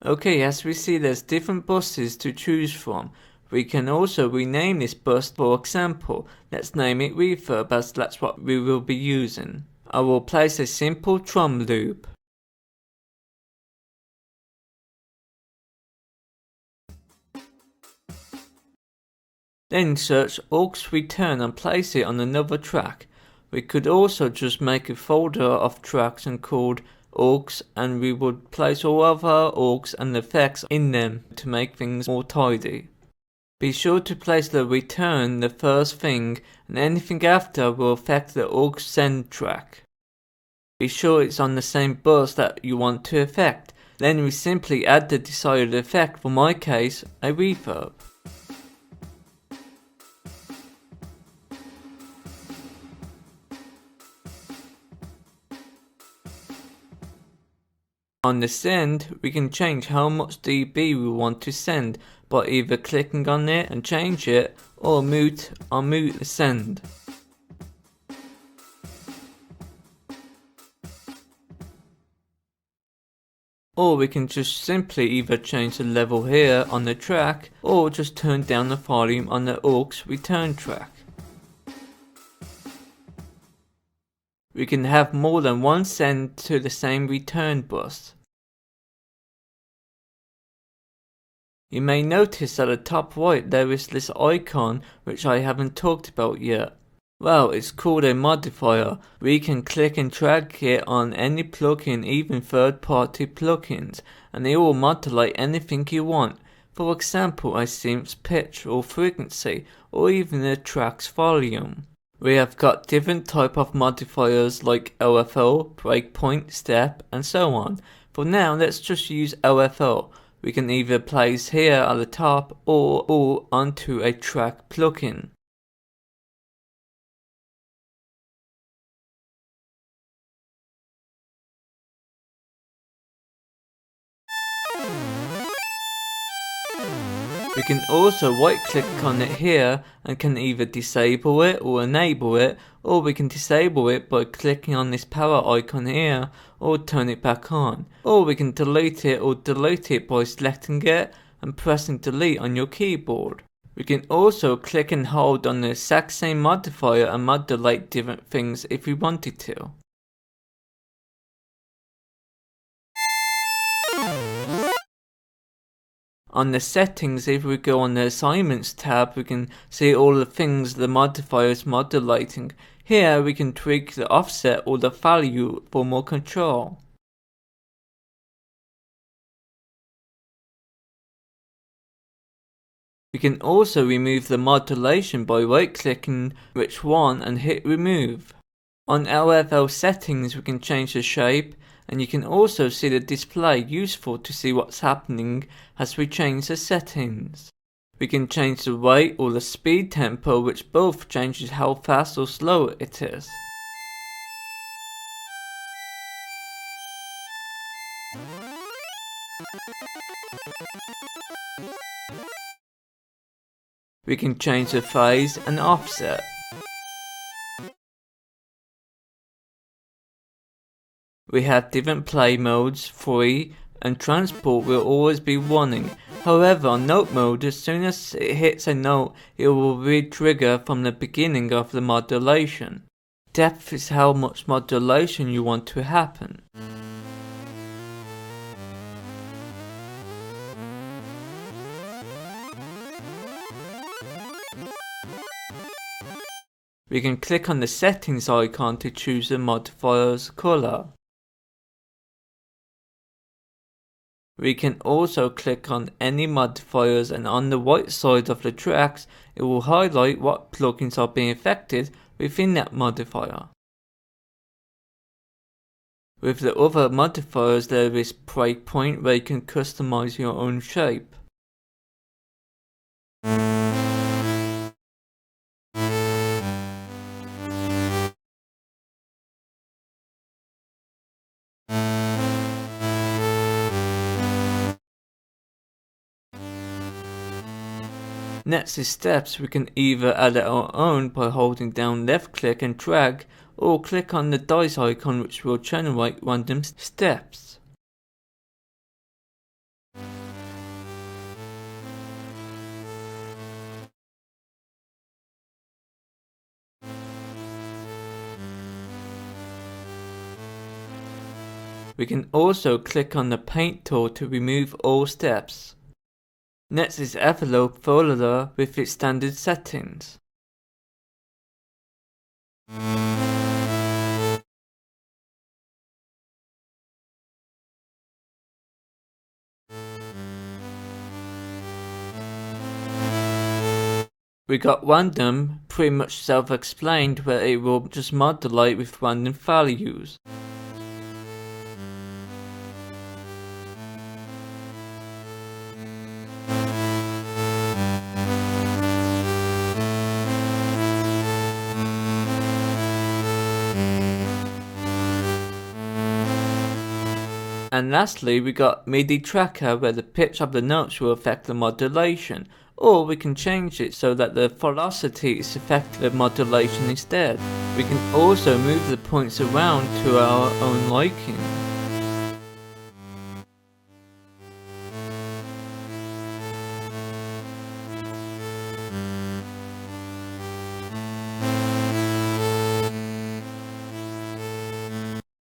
Okay, as we see, there's different buses to choose from. We can also rename this bus. For example, let's name it reverb, as that's what we will be using. I will place a simple drum loop. Then search aux return and place it on another track. We could also just make a folder of tracks and called aux, and we would place all of our aux and effects in them to make things more tidy. Be sure to place the return the first thing, and anything after will affect the aux send track. Be sure it's on the same bus that you want to affect. Then we simply add the desired effect, for my case, a reverb. On the send, we can change how much dB we want to send by either clicking on it and change it, or mute the send. Or we can just simply either change the level here on the track, or just turn down the volume on the aux return track. We can have more than one send to the same return bus. You may notice at the top right there is this icon which I haven't talked about yet. Well, it's called a modifier. We can click and drag it on any plugin, even third-party plugins, and it will modulate anything you want. For example, a synth's pitch or frequency, or even the track's volume. We have got different type of modifiers like LFO, breakpoint, step, and so on. For now, let's just use LFO. We can either place here at the top or onto a track plugin. We can also right click on it here and can either disable it or enable it, or we can disable it by clicking on this power icon here or turn it back on, or we can delete it by selecting it and pressing delete on your keyboard. We can also click and hold on the exact same modifier and modulate different things if we wanted to. On the settings, if we go on the assignments tab, we can see all the things the modifier is modulating. Here we can tweak the offset or the value for more control. We can also remove the modulation by right clicking which one and hit remove. On LFL settings we can change the shape, and you can also see the display, useful to see what's happening as we change the settings. We can change the rate or the speed tempo, which both changes how fast or slow it is. We can change the phase and offset. We have different play modes, free and transport will always be running. However, on note mode, as soon as it hits a note, it will re-trigger from the beginning of the modulation. Depth is how much modulation you want to happen. We can click on the settings icon to choose the modifier's color. We can also click on any modifiers, and on the right side of the tracks it will highlight what plugins are being affected within that modifier. With the other modifiers there is breakpoint where you can customize your own shape. Next is steps. We can either add our own by holding down left click and drag, or click on the dice icon which will generate random steps. We can also click on the paint tool to remove all steps. Next is envelope folder with its standard settings. We got random, pretty much self-explained, where it will just modulate with random values. And lastly, we got MIDI tracker, where the pitch of the notes will affect the modulation, or we can change it so that the velocity is affecting the modulation instead. We can also move the points around to our own liking.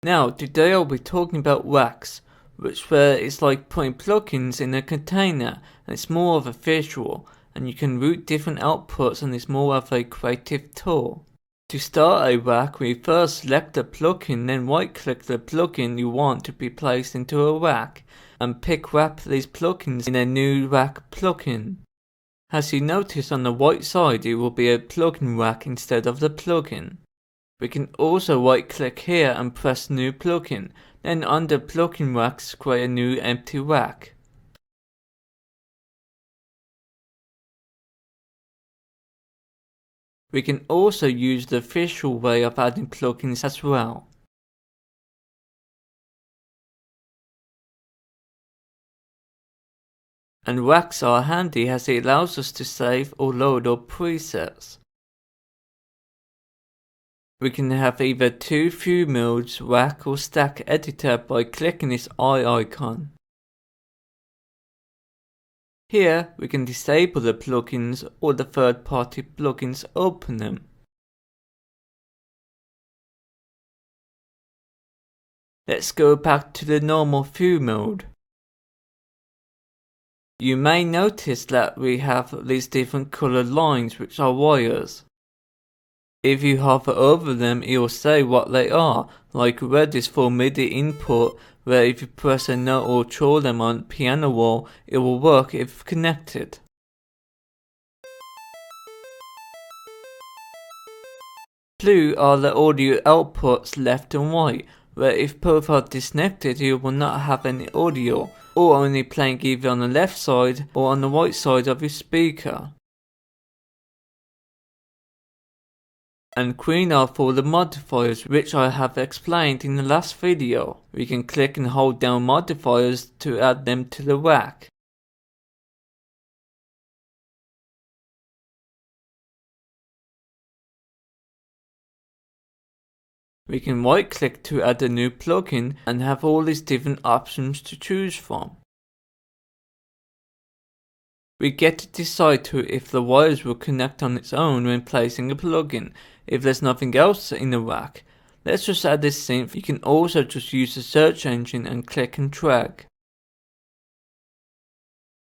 Now, today I'll be talking about Wax, which is like putting plugins in a container, and it's more of a visual, and you can route different outputs, and it's more of a creative tool. To start a rack, we first select the plugin, then right click the plugin you want to be placed into a rack, and pick wrap these plugins in a new rack plugin. As you notice on the right side, it will be a plugin rack instead of the plugin. We can also right click here and press new plugin, then under plugin racks create a new empty rack. We can also use the visual way of adding plugins as well. And racks are handy as it allows us to save or load our presets. We can have either two view modes, rack or stack editor, by clicking this eye icon. Here we can disable the plugins or the third-party plugins open them. Let's go back to the normal view mode. You may notice that we have these different colored lines which are wires. If you hover over them, it will say what they are, like red is for MIDI input, where if you press a note or draw them on piano roll, it will work if connected. Blue are the audio outputs left and right, where if both are disconnected you will not have any audio, or only playing either on the left side or on the right side of your speaker. And green are for the modifiers, which I have explained in the last video. We can click and hold down modifiers to add them to the rack. We can right click to add a new plugin and have all these different options to choose from. We get to decide if the wires will connect on its own when placing a plugin, if there's nothing else in the rack. Let's just add this synth. You can also just use the search engine and click and drag.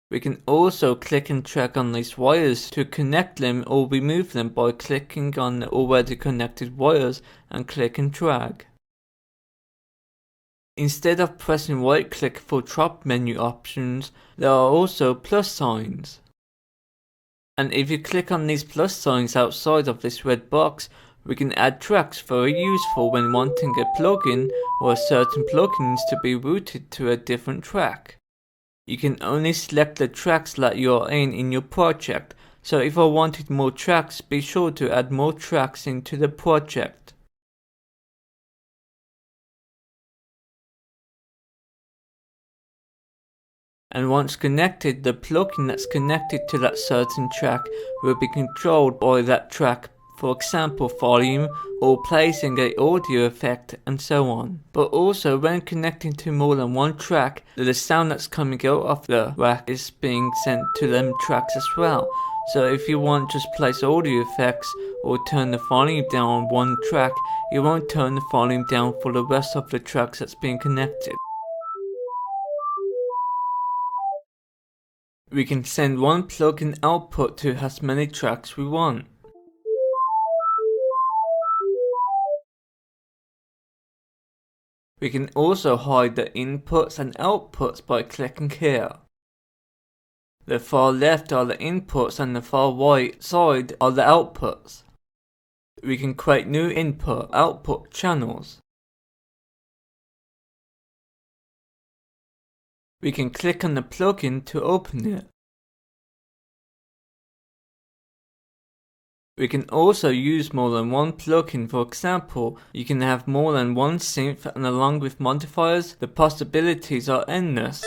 We can also click and drag on these wires to connect them or remove them by clicking on the already connected wires and click and drag. Instead of pressing right click for drop menu options, there are also plus signs. And if you click on these plus signs outside of this red box, we can add tracks very useful when wanting a plugin or a certain plugins to be routed to a different track. You can only select the tracks that you are in your project, so if I wanted more tracks, be sure to add more tracks into the project. And once connected, the plugin that's connected to that certain track will be controlled by that track, for example volume or placing an audio effect and so on. But also when connecting to more than one track, the sound that's coming out of the rack is being sent to them tracks as well. So if you want just place audio effects or turn the volume down on one track, you won't turn the volume down for the rest of the tracks that's being connected. We can send one plugin output to as many tracks we want. We can also hide the inputs and outputs by clicking here. The far left are the inputs and the far right side are the outputs. We can create new input-output channels. We can click on the plugin to open it. We can also use more than one plugin. For example, you can have more than one synth, and along with modifiers, the possibilities are endless.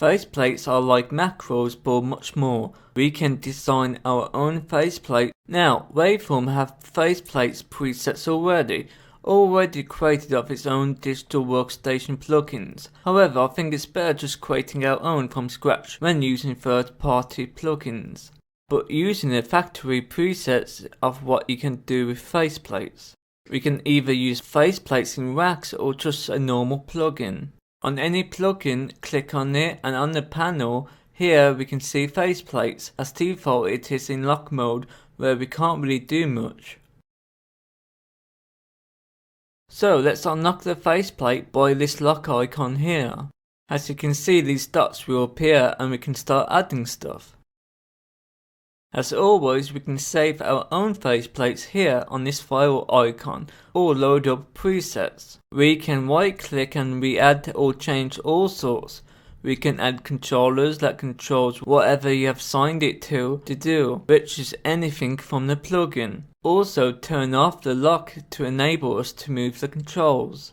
Faceplates are like macros but much more. We can design our own faceplate. Now, Waveform have faceplates presets already created of its own digital workstation plugins. However, I think it's better just creating our own from scratch when using third-party plugins, but using the factory presets of what you can do with faceplates. We can either use faceplates in racks or just a normal plugin. On any plugin, click on it, and on the panel here we can see faceplates. As default it is in lock mode where we can't really do much. So let's unlock the faceplate by this lock icon here. As you can see, these dots will appear and we can start adding stuff. As always, we can save our own faceplates here on this file icon or load up presets. We can right click and we add or change all sorts. We can add controllers that controls whatever you have signed it to do, which is anything from the plugin. Also turn off the lock to enable us to move the controls.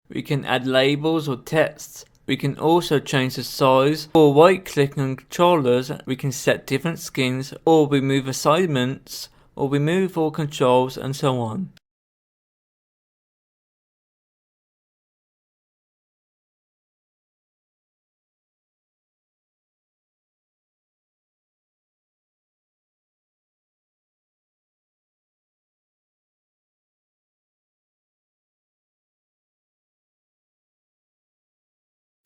We can add labels or texts. We can also change the size, or right clicking on controllers we can set different skins, or remove assignments, or remove all controls, and so on.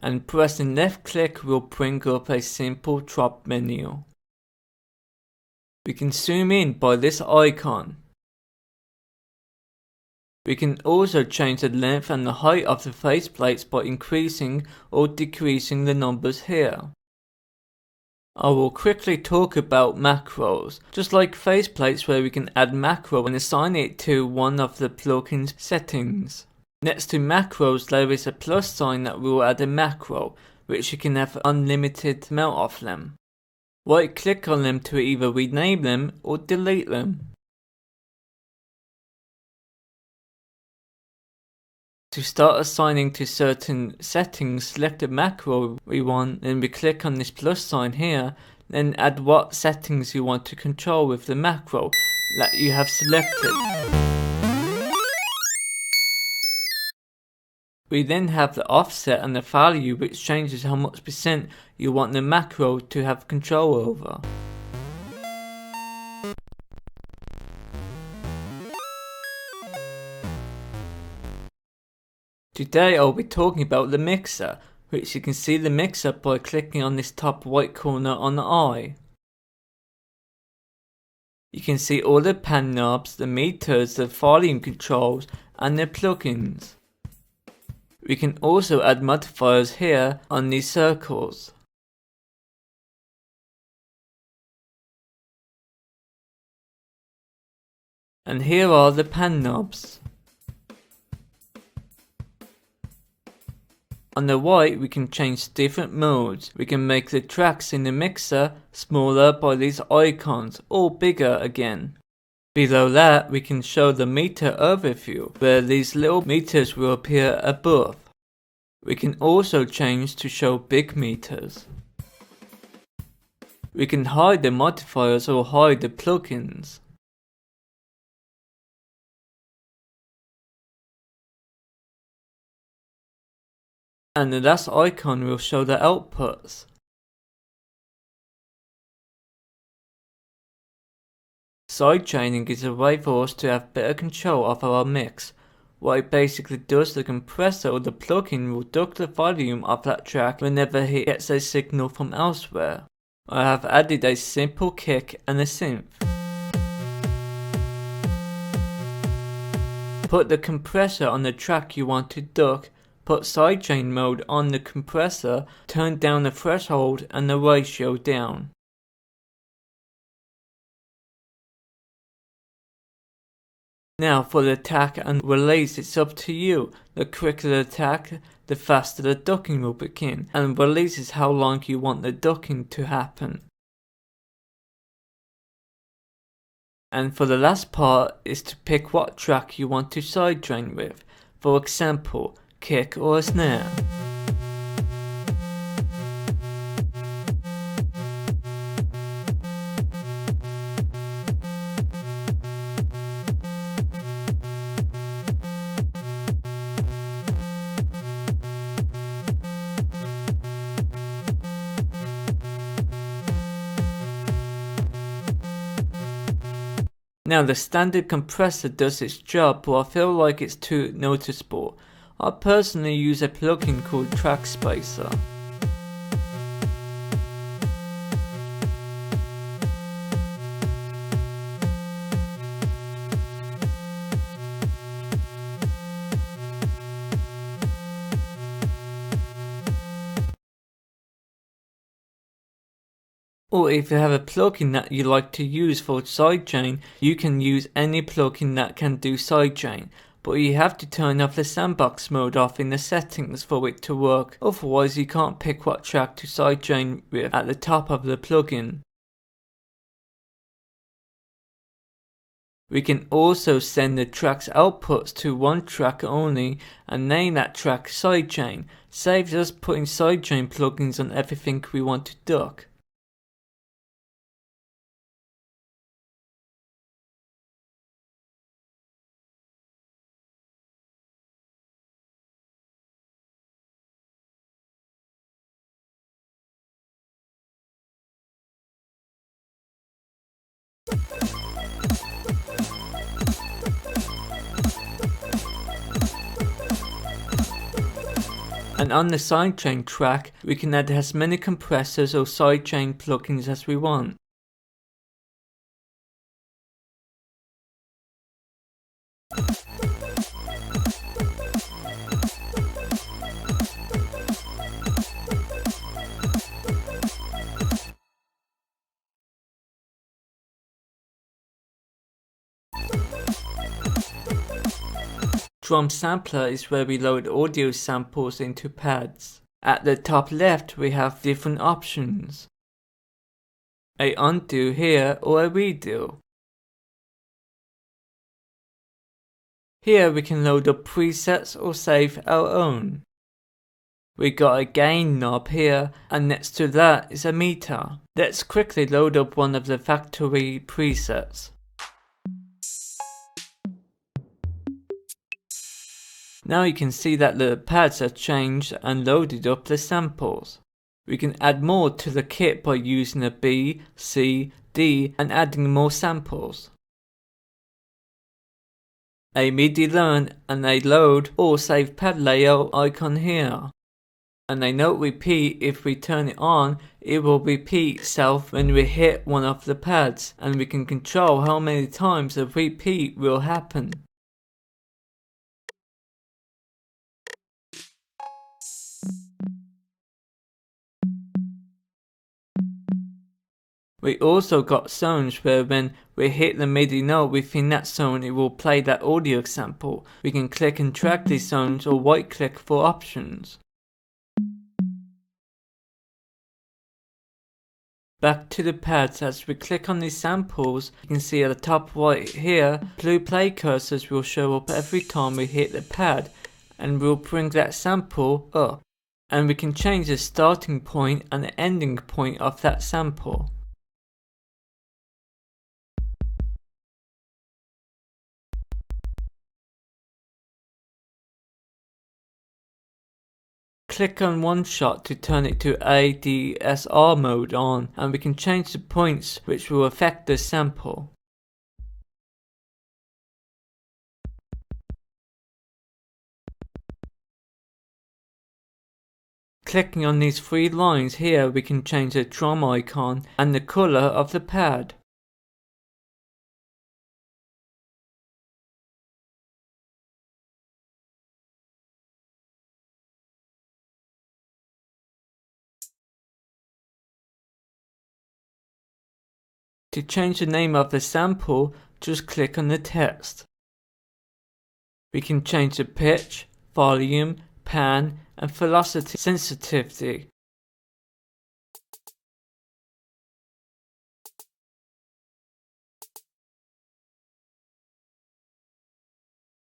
And pressing left click will bring up a simple drop menu. We can zoom in by this icon. We can also change the length and the height of the faceplates by increasing or decreasing the numbers here. I will quickly talk about macros. Just like faceplates where we can add macro and assign it to one of the plugin's settings. Next to macros there is a plus sign that will add a macro, which you can have unlimited amount of them. Right click on them to either rename them or delete them. To start assigning to certain settings, select the macro we want, then we click on this plus sign here, then add what settings you want to control with the macro that you have selected. We then have the offset and the value, which changes how much percent you want the macro to have control over. Today I'll be talking about the mixer, which you can see the mixer by clicking on this top right corner on the eye. You can see all the pan knobs, the meters, the volume controls, and the plugins. We can also add modifiers here on these circles. And here are the pan knobs. On the right we can change different modes. We can make the tracks in the mixer smaller by these icons or bigger again. Below that we can show the meter overview where these little meters will appear above. We can also change to show big meters. We can hide the modifiers or hide the plugins. And the last icon will show the outputs. Sidechaining is a way for us to have better control of our mix. What it basically does, the compressor or the plugin will duck the volume of that track whenever it gets a signal from elsewhere. I have added a simple kick and a synth. Put the compressor on the track you want to duck, put sidechain mode on the compressor, turn down the threshold and the ratio down. Now for the attack and release, it's up to you. The quicker the attack, the faster the ducking will begin, and release is how long you want the ducking to happen. And for the last part is to pick what track you want to side drain with, for example, kick or a snare. Now the standard compressor does its job, but I feel like it's too noticeable. I personally use a plugin called Track Spacer. Or if you have a plugin that you like to use for sidechain, you can use any plugin that can do sidechain, but you have to turn off the sandbox mode off in the settings for it to work, otherwise you can't pick what track to sidechain with at the top of the plugin. We can also send the track's outputs to one track only and name that track sidechain. Saves us putting sidechain plugins on everything we want to duck. And on the sidechain track, we can add as many compressors or sidechain plugins as we want. Drum Sampler is where we load audio samples into pads. At the top left we have different options. A undo here or a redo. Here we can load up presets or save our own. We got a gain knob here, and next to that is a meter. Let's quickly load up one of the factory presets. Now you can see that the pads have changed and loaded up the samples. We can add more to the kit by using a B, C, D and adding more samples. A MIDI learn and a load or save pad layout icon here. And a note repeat, if we turn it on, it will repeat itself when we hit one of the pads, and we can control how many times the repeat will happen. We also got zones where when we hit the MIDI note within that zone it will play that audio sample. We can click and drag these zones or right click for options. Back to the pads, as we click on these samples, you can see at the top right here, blue play cursors will show up every time we hit the pad and will bring that sample up. And we can change the starting point and the ending point of that sample. Click on one shot to turn it to ADSR mode on, and we can change the points which will affect the sample. Clicking on these three lines here, we can change the drum icon and the color of the pad. To change the name of the sample, just click on the text. We can change the pitch, volume, pan, and velocity sensitivity.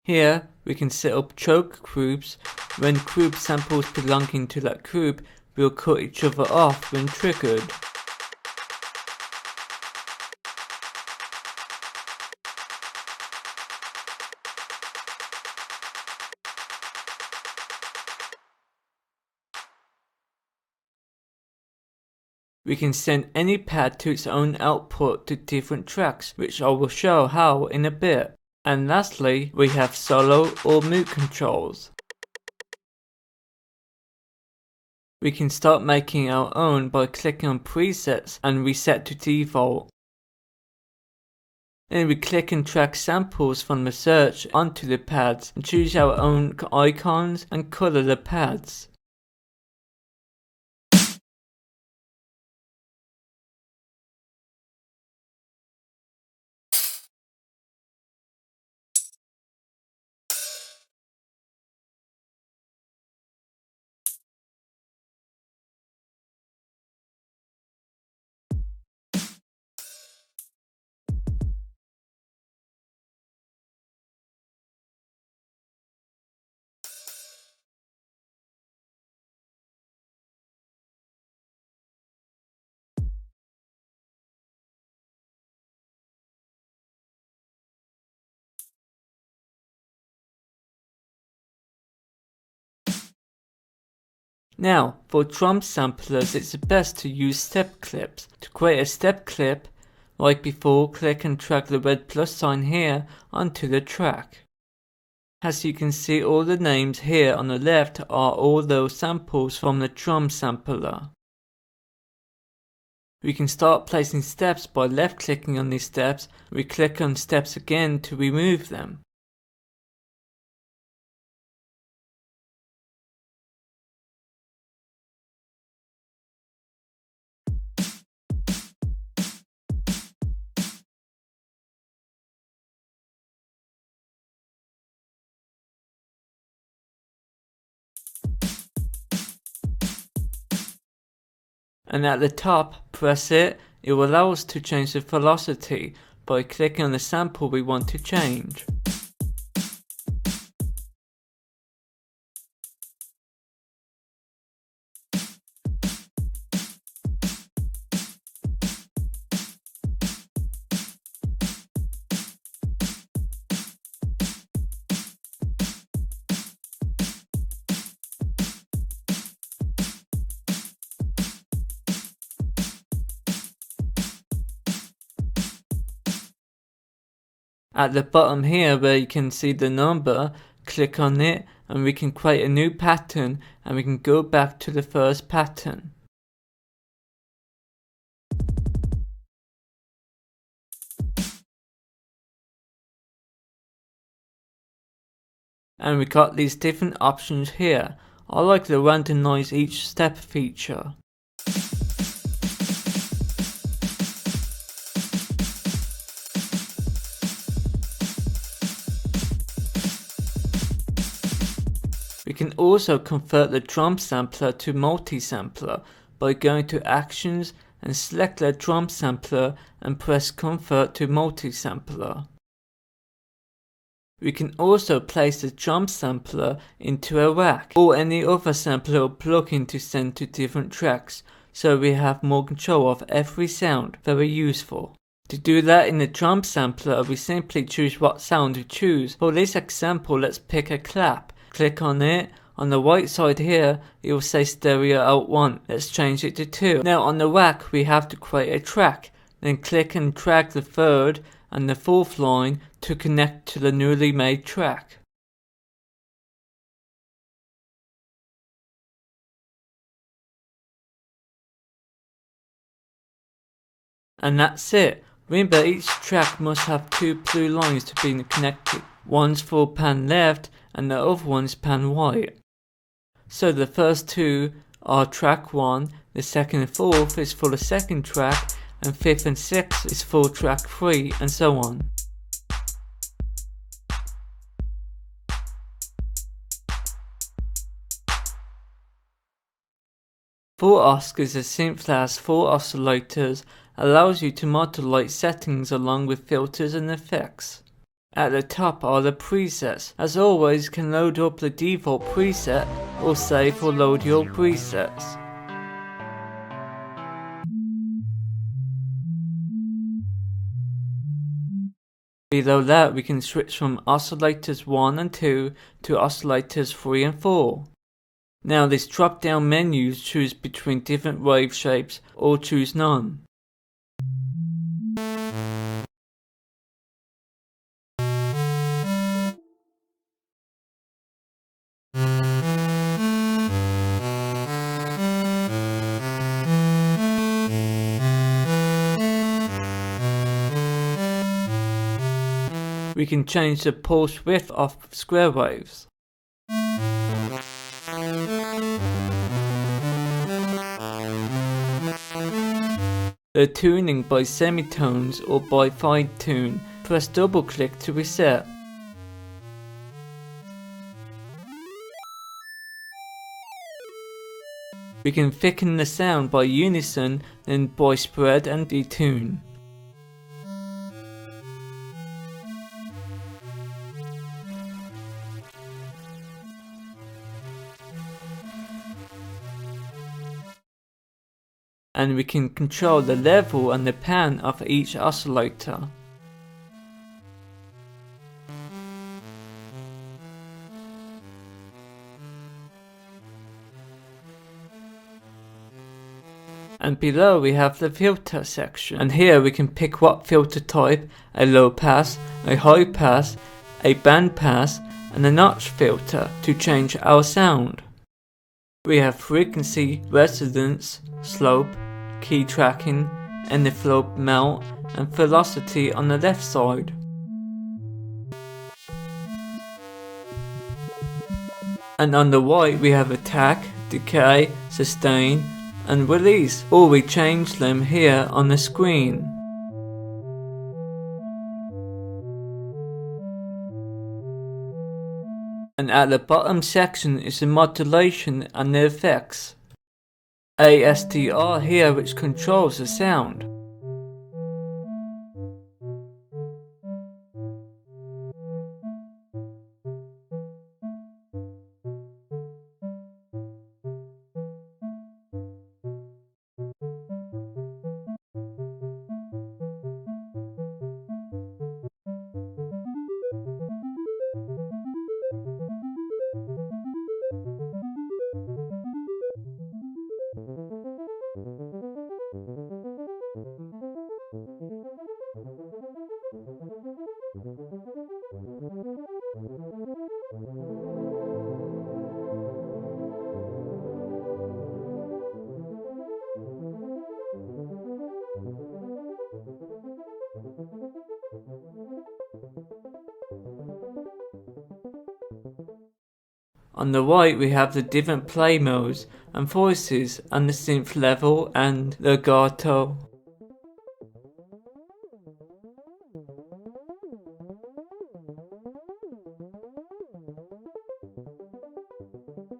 Here, we can set up choke groups. When group samples belonging to that group will cut each other off when triggered. We can send any pad to its own output to different tracks, which I will show how in a bit. And lastly, we have solo or mute controls. We can start making our own by clicking on presets and reset to default. Then we click and drag samples from the search onto the pads and choose our own icons and color the pads. Now, for drum samplers, it's best to use step clips. To create a step clip, like before, click and drag the red plus sign here onto the track. As you can see, all the names here on the left are all those samples from the drum sampler. We can start placing steps by left clicking on these steps. We click on steps again to remove them. And at the top, press it. It will allow us to change the velocity by clicking on the sample we want to change. At the bottom here where you can see the number, click on it and we can create a new pattern and we can go back to the first pattern. And we got these different options here. I like the randomize each step feature. We can also convert the drum sampler to multi-sampler by going to Actions and select the drum sampler and press Convert to multi-sampler. We can also place the drum sampler into a rack or any other sampler or plugin to send to different tracks, so we have more control of every sound. Very useful. To do that in the drum sampler, we simply choose what sound to choose. For this example, let's pick a clap. Click on it. On the right side here, it will say stereo out 1. Let's change it to 2. Now on the rack, we have to create a track. Then click and drag the third and the fourth line to connect to the newly made track. And that's it. Remember, each track must have 2 blue lines to be connected. One's for pan left and the other one's pan right. So the first 2 are track 1, the second and fourth is for the second track, and 5th and 6th is for track 3, and so on. 4OSC is a synth that has 4 oscillators, allows you to modulate settings along with filters and effects. At the top are the presets. As always, you can load up the default preset or save or load your presets. Below that, we can switch from oscillators 1 and 2 to oscillators 3 and 4. Now these drop down menus choose between different wave shapes or choose none. We can change the pulse width of square waves. The tuning by semitones or by fine tune. Press double click to reset. We can thicken the sound by unison, then by spread and detune. And we can control the level and the pan of each oscillator. And below we have the filter section, and here we can pick what filter type: a low pass, a high pass, a band pass, and a notch filter to change our sound. We have frequency, resonance, slope, key tracking, envelope melt, and velocity on the left side. And on the right we have attack, decay, sustain, and release, or we change them here on the screen. And at the bottom section is the modulation and the effects. ASDR here, which controls the sound. On the right we have the different play modes and voices and the synth level and legato.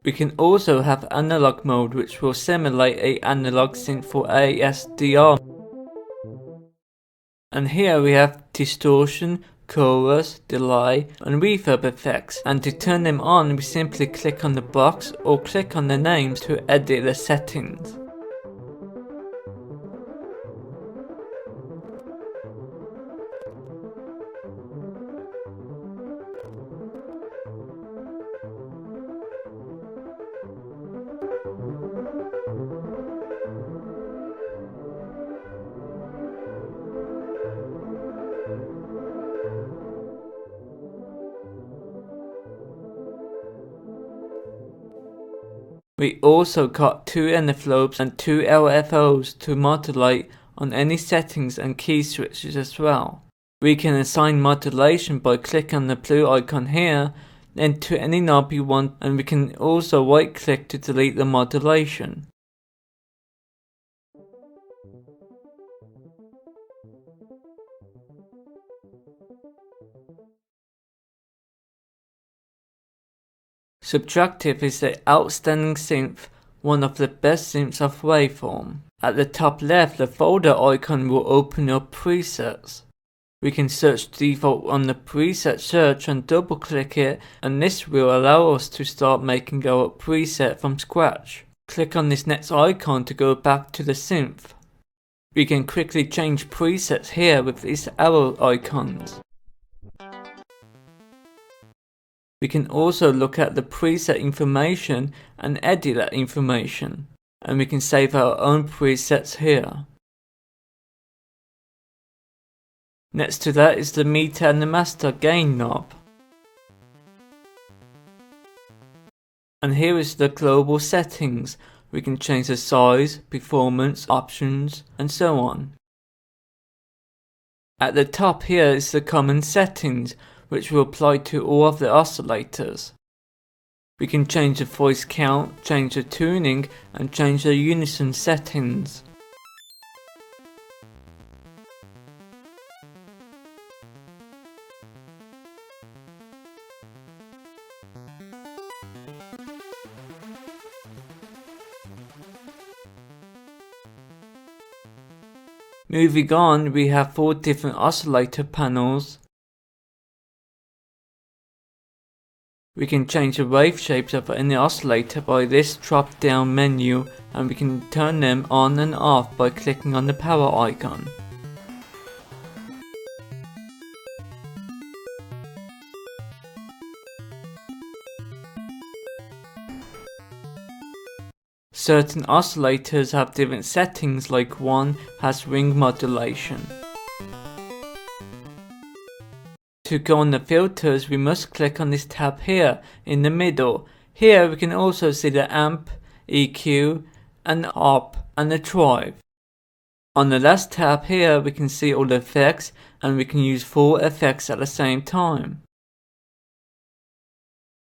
We can also have analog mode, which will simulate a analog synth for ASDR. And here we have distortion, chorus, delay, and reverb effects, and to turn them on we simply click on the box or click on the names to edit the settings. We also got 2 envelopes and 2 LFOs to modulate on any settings and key switches as well. We can assign modulation by clicking on the blue icon here, then to any knob you want, and we can also right click to delete the modulation. Subtractive is the outstanding synth one of the best synths of waveform. At the top left, the folder icon will open up presets. We can search default on the preset search and double click it, and this will allow us to start making our preset from scratch. Click on this next icon to go back to the synth. We can quickly change presets here with these arrow icons. We can also look at the preset information and edit that information, and we can save our own presets here. Next to that is the meter and the master gain knob. And here is the global settings. We can change the size, performance, options, and so on. At the top here is the common settings, which will apply to all of the oscillators. We can change the voice count, change the tuning, and change the unison settings. Moving on, we have 4 different oscillator panels. We can change the wave shapes of any oscillator by this drop down menu, and we can turn them on and off by clicking on the power icon. Certain oscillators have different settings, like one has ring modulation. To go on the filters, we must click on this tab here in the middle. Here we can also see the amp, EQ, and op, and the drive. On the last tab here we can see all the effects, and we can use 4 effects at the same time.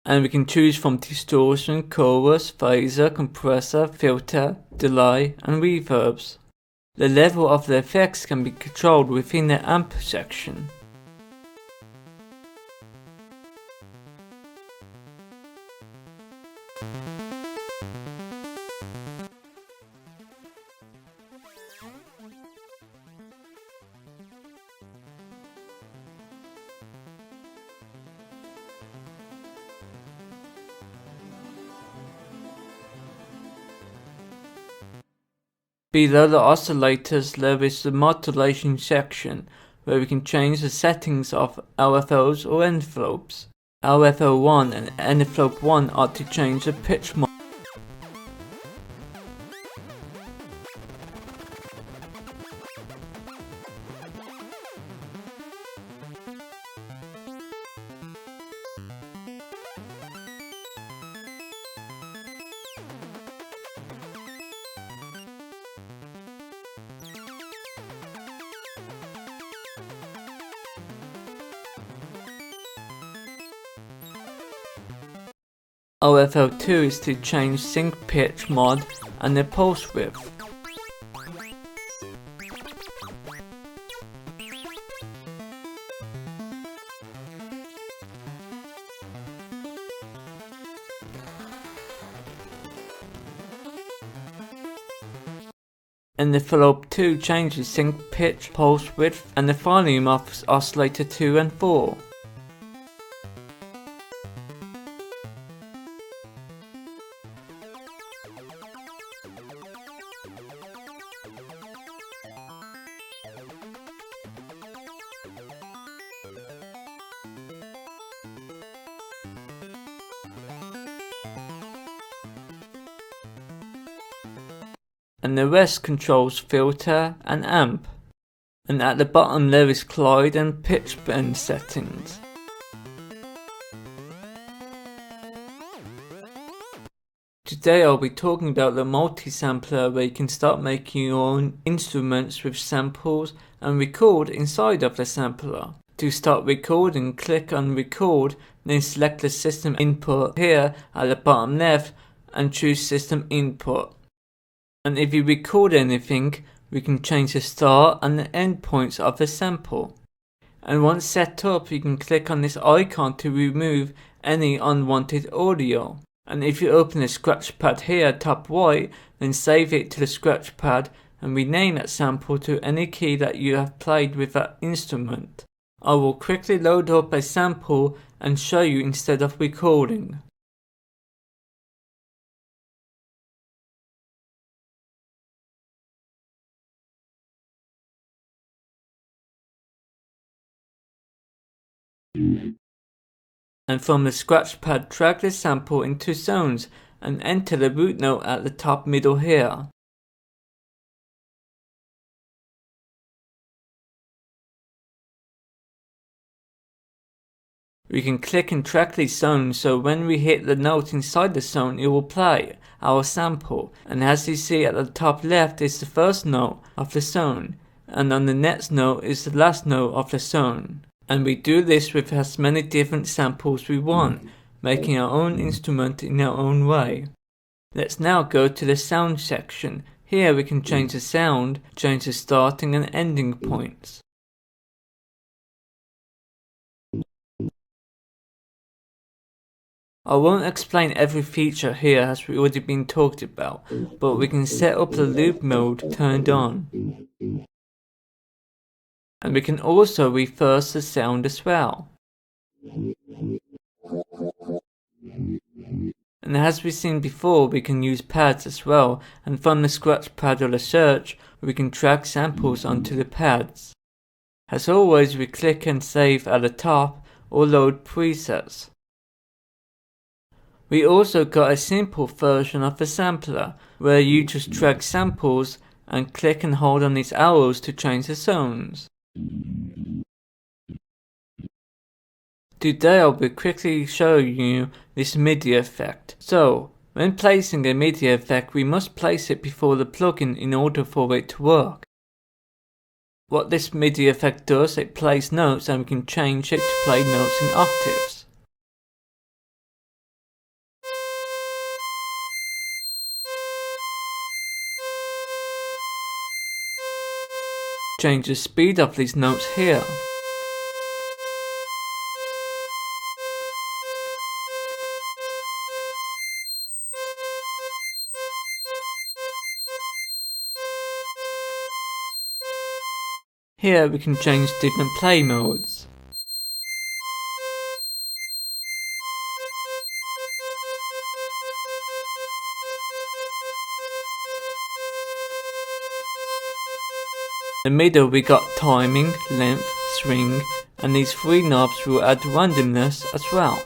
And we can choose from distortion, chorus, phaser, compressor, filter, delay, and reverbs. The level of the effects can be controlled within the amp section. Below the oscillators there is the modulation section, where we can change the settings of LFOs or envelopes. LFO 1 and envelope 1 are to change the pitch mod. OFO2 is to change sync pitch mod and the pulse width. Envelope 2 changes sync pitch, pulse width, and the volume of oscillator 2 and 4. And the rest controls filter and amp. And at the bottom there is glide and pitch bend settings. Today I'll be talking about the multi-sampler, where you can start making your own instruments with samples and record inside of the sampler. To start recording, click on record, then select the system input here at the bottom left and choose system input. And if you record anything, we can change the start and the end points of the sample. And once set up, you can click on this icon to remove any unwanted audio. And if you open the scratch pad here top right, then save it to the scratch pad and rename that sample to any key that you have played with that instrument. I will quickly load up a sample and show you instead of recording. And from the scratch pad, drag the sample into zones and enter the root note at the top middle here. We can click and drag these zones so when we hit the note inside the zone it will play our sample, and as you see at the top left is the first note of the zone, and on the next note is the last note of the zone. And we do this with as many different samples we want, making our own instrument in our own way. Let's now go to the sound section. Here we can change the sound, change the starting and ending points. I won't explain every feature here as we already been talked about, but we can set up the loop mode turned on. And we can also reverse the sound as well. And as we've seen before, we can use pads as well, and from the scratch pad or the search, we can drag samples onto the pads. As always, we click and save at the top or load presets. We also got a simple version of the sampler, where you just drag samples and click and hold on these arrows to change the zones. Today I'll be quickly showing you this MIDI effect. So, when placing a MIDI effect we must place it before the plugin in order for it to work. What this MIDI effect does, it plays notes and we can change it to play notes in octaves. Change the speed of these notes here. Here we can change different play modes. In the middle we got timing, length, swing, and these three knobs will add randomness as well.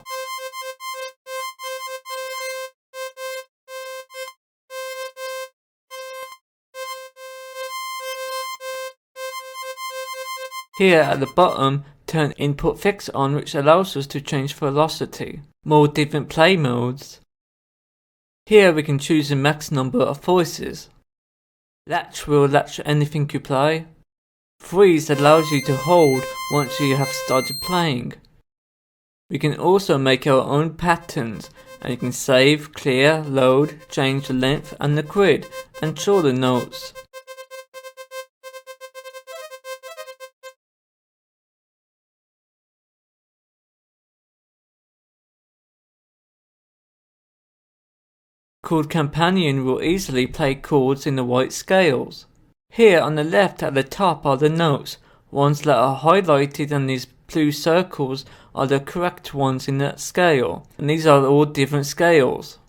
Here at the bottom, turn input fix on, which allows us to change velocity. More different play modes. Here we can choose the max number of voices. Latch will latch anything you play. Freeze allows you to hold once you have started playing. We can also make our own patterns, and you can save, clear, load, change the length and the grid, and show the notes. Chord Companion will easily play chords in the white scales. Here on the left at the top are the notes. Ones that are highlighted and these blue circles are the correct ones in that scale, and these are all different scales.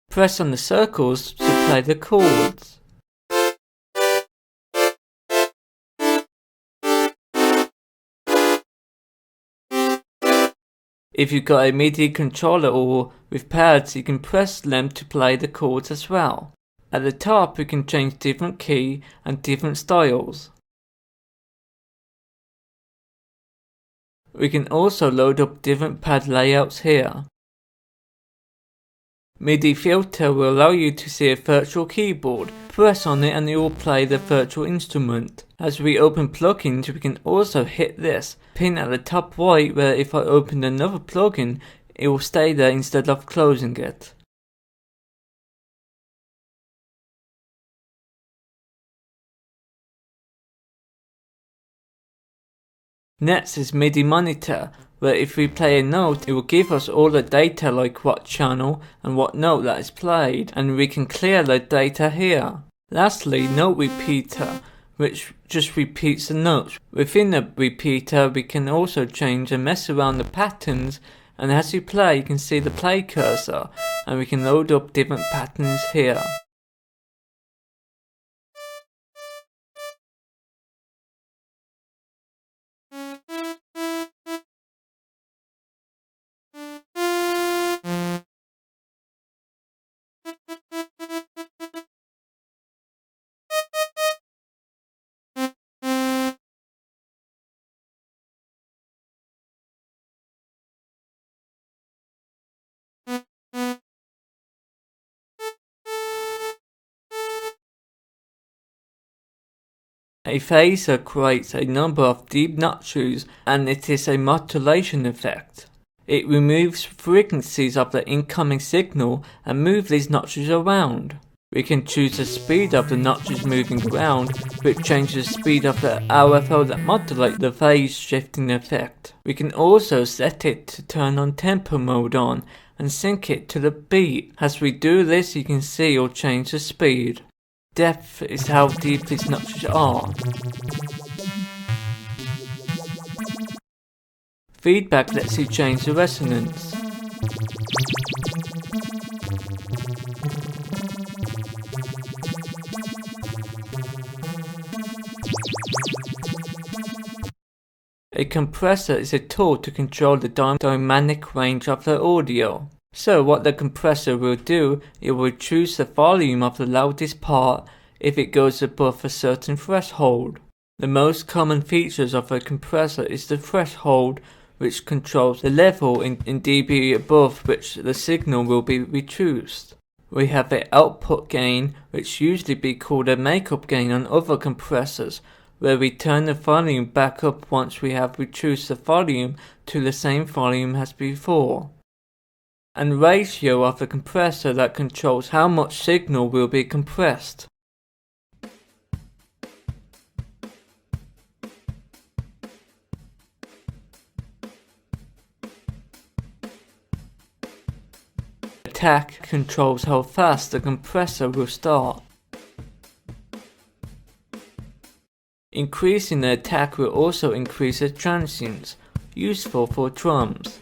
Press on the circles to play the chords. If you've got a MIDI controller or with pads, you can press them to play the chords as well. At the top you can change different key and different styles. We can also load up different pad layouts here. MIDI filter will allow you to see a virtual keyboard. Press on it and it will play the virtual instrument. As we open plugins, we can also hit this pin at the top right, where if I open another plugin, it will stay there instead of closing it. Next is MIDI monitor, where if we play a note, it will give us all the data like what channel and what note that is played, and we can clear the data here. Lastly, note repeater, which just repeats the notes. Within the repeater, we can also change and mess around the patterns, and as you play, you can see the play cursor, and we can load up different patterns here. A phaser creates a number of deep notches, and it is a modulation effect. It removes frequencies of the incoming signal and moves these notches around. We can choose the speed of the notches moving around, which changes the speed of the RFO that modulates the phase shifting effect. We can also set it to turn on tempo mode on and sync it to the beat. As we do this, you can see or change the speed. Depth is how deep these notches are. Feedback lets you change the resonance. A compressor is a tool to control the dynamic range of the audio. So what the compressor will do, it will reduce the volume of the loudest part if it goes above a certain threshold. The most common features of a compressor is the threshold, which controls the level in dB above which the signal will be reduced. We have an output gain, which usually be called a makeup gain on other compressors, where we turn the volume back up once we have reduced the volume to the same volume as before. And ratio of the compressor that controls how much signal will be compressed. Attack controls how fast the compressor will start. Increasing the attack will also increase the transients, useful for drums.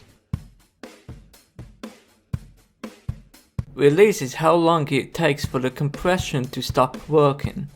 Release is how long it takes for the compression to stop working.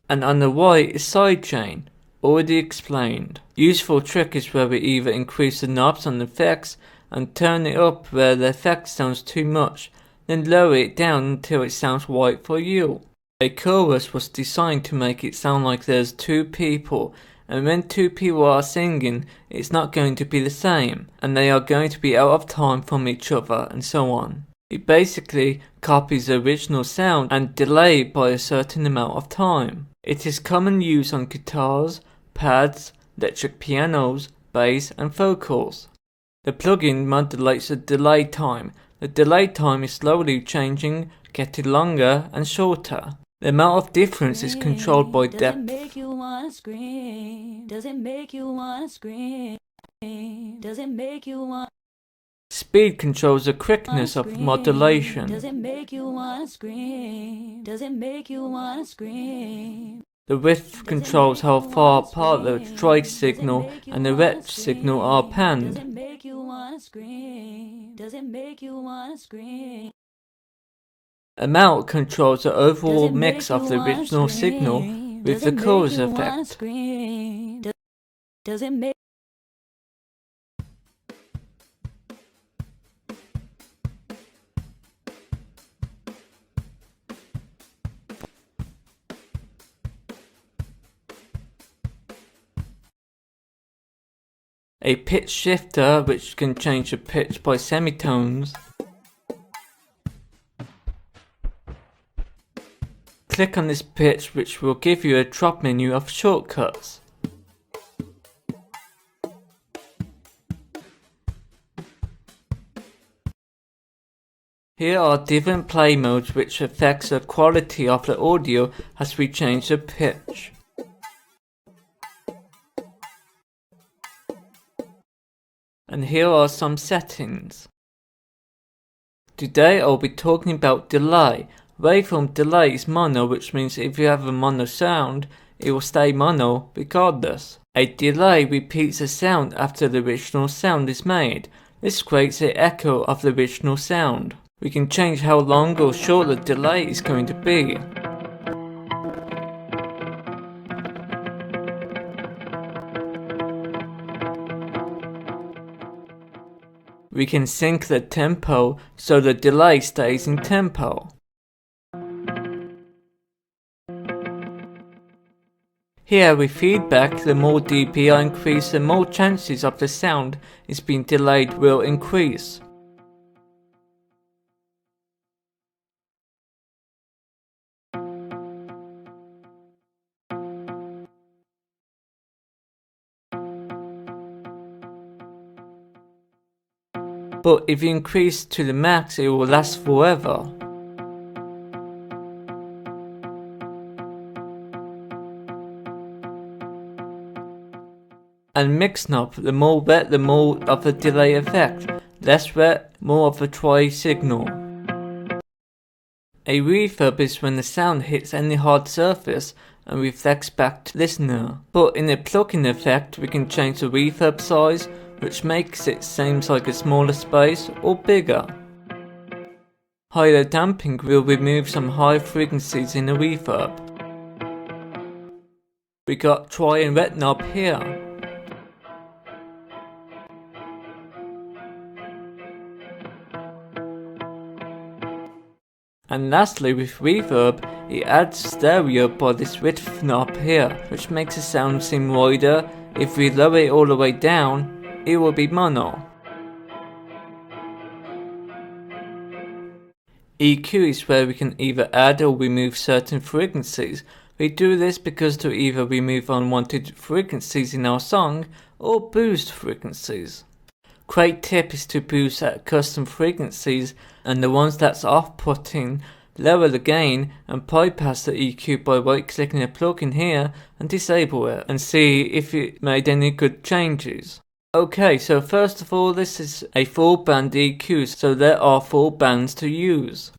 And on the right is sidechain, already explained. Useful trick is where we either increase the knobs on the effects and turn it up where the effect sounds too much, then lower it down until it sounds right for you. A chorus was designed to make it sound like there's two people, and when two people are singing, it's not going to be the same, and they are going to be out of time from each other, and so on. It basically copies the original sound and delayed by a certain amount of time. It is common use on guitars, pads, electric pianos, bass, and vocals. The plugin modulates the delay time. The delay time is slowly changing, getting longer and shorter. The amount of difference is controlled by depth. Does it make you wanna scream? Does it make you wanna scream? Does it make you wanna Speed controls the quickness of modulation. Does it make you wanna scream? Does it make you wanna scream? The width controls how far apart the strike signal and the ret signal are panned. Does it make you wanna scream? Does it make you wanna scream? Amount controls the overall mix of the original signal with the chorus effect. Does it make A pitch shifter, which can change the pitch by semitones. Click on this pitch, which will give you a drop menu of shortcuts. Here are different play modes which affects the quality of the audio as we change the pitch. And here are some settings. Today I'll be talking about delay. Waveform delay is mono, which means if you have a mono sound, it will stay mono regardless. A delay repeats a sound after the original sound is made. This creates an echo of the original sound. We can change how long or short the delay is going to be. We can sync the tempo so the delay stays in tempo. Here with feedback, the more dB I increase, the more chances of the sound is being delayed will increase. But if you increase to the max, it will last forever. And mix knob, the more wet, the more of a delay effect. Less wet, more of a tri signal. A reverb is when the sound hits any hard surface and reflects back to the listener. But in a plug-in effect, we can change the reverb size, which makes it seems like a smaller space or bigger. Higher damping will remove some high frequencies in the reverb. We got tri and wet knob here. And lastly, with reverb, it adds stereo by this width knob here, which makes the sound seem wider. If we lower it all the way down, it will be mono. EQ is where we can either add or remove certain frequencies. We do this because to either remove unwanted frequencies in our song or boost frequencies. Great tip is to boost at custom frequencies, and the ones that's off-putting, lower the gain and bypass the EQ by right-clicking the plugin here and disable it and see if it made any good changes. Okay, so first of all, this is a full band EQ, so there are 4 bands to use.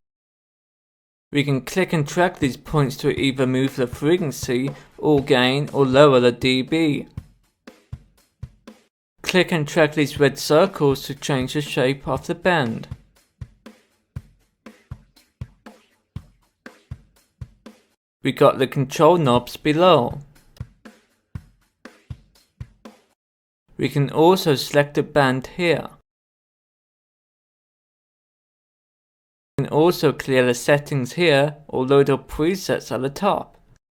We can click and drag these points to either move the frequency or gain or lower the dB. Click and drag these red circles to change the shape of the band. We got the control knobs below. We can also select a band here. We can also clear the settings here or load up presets at the top.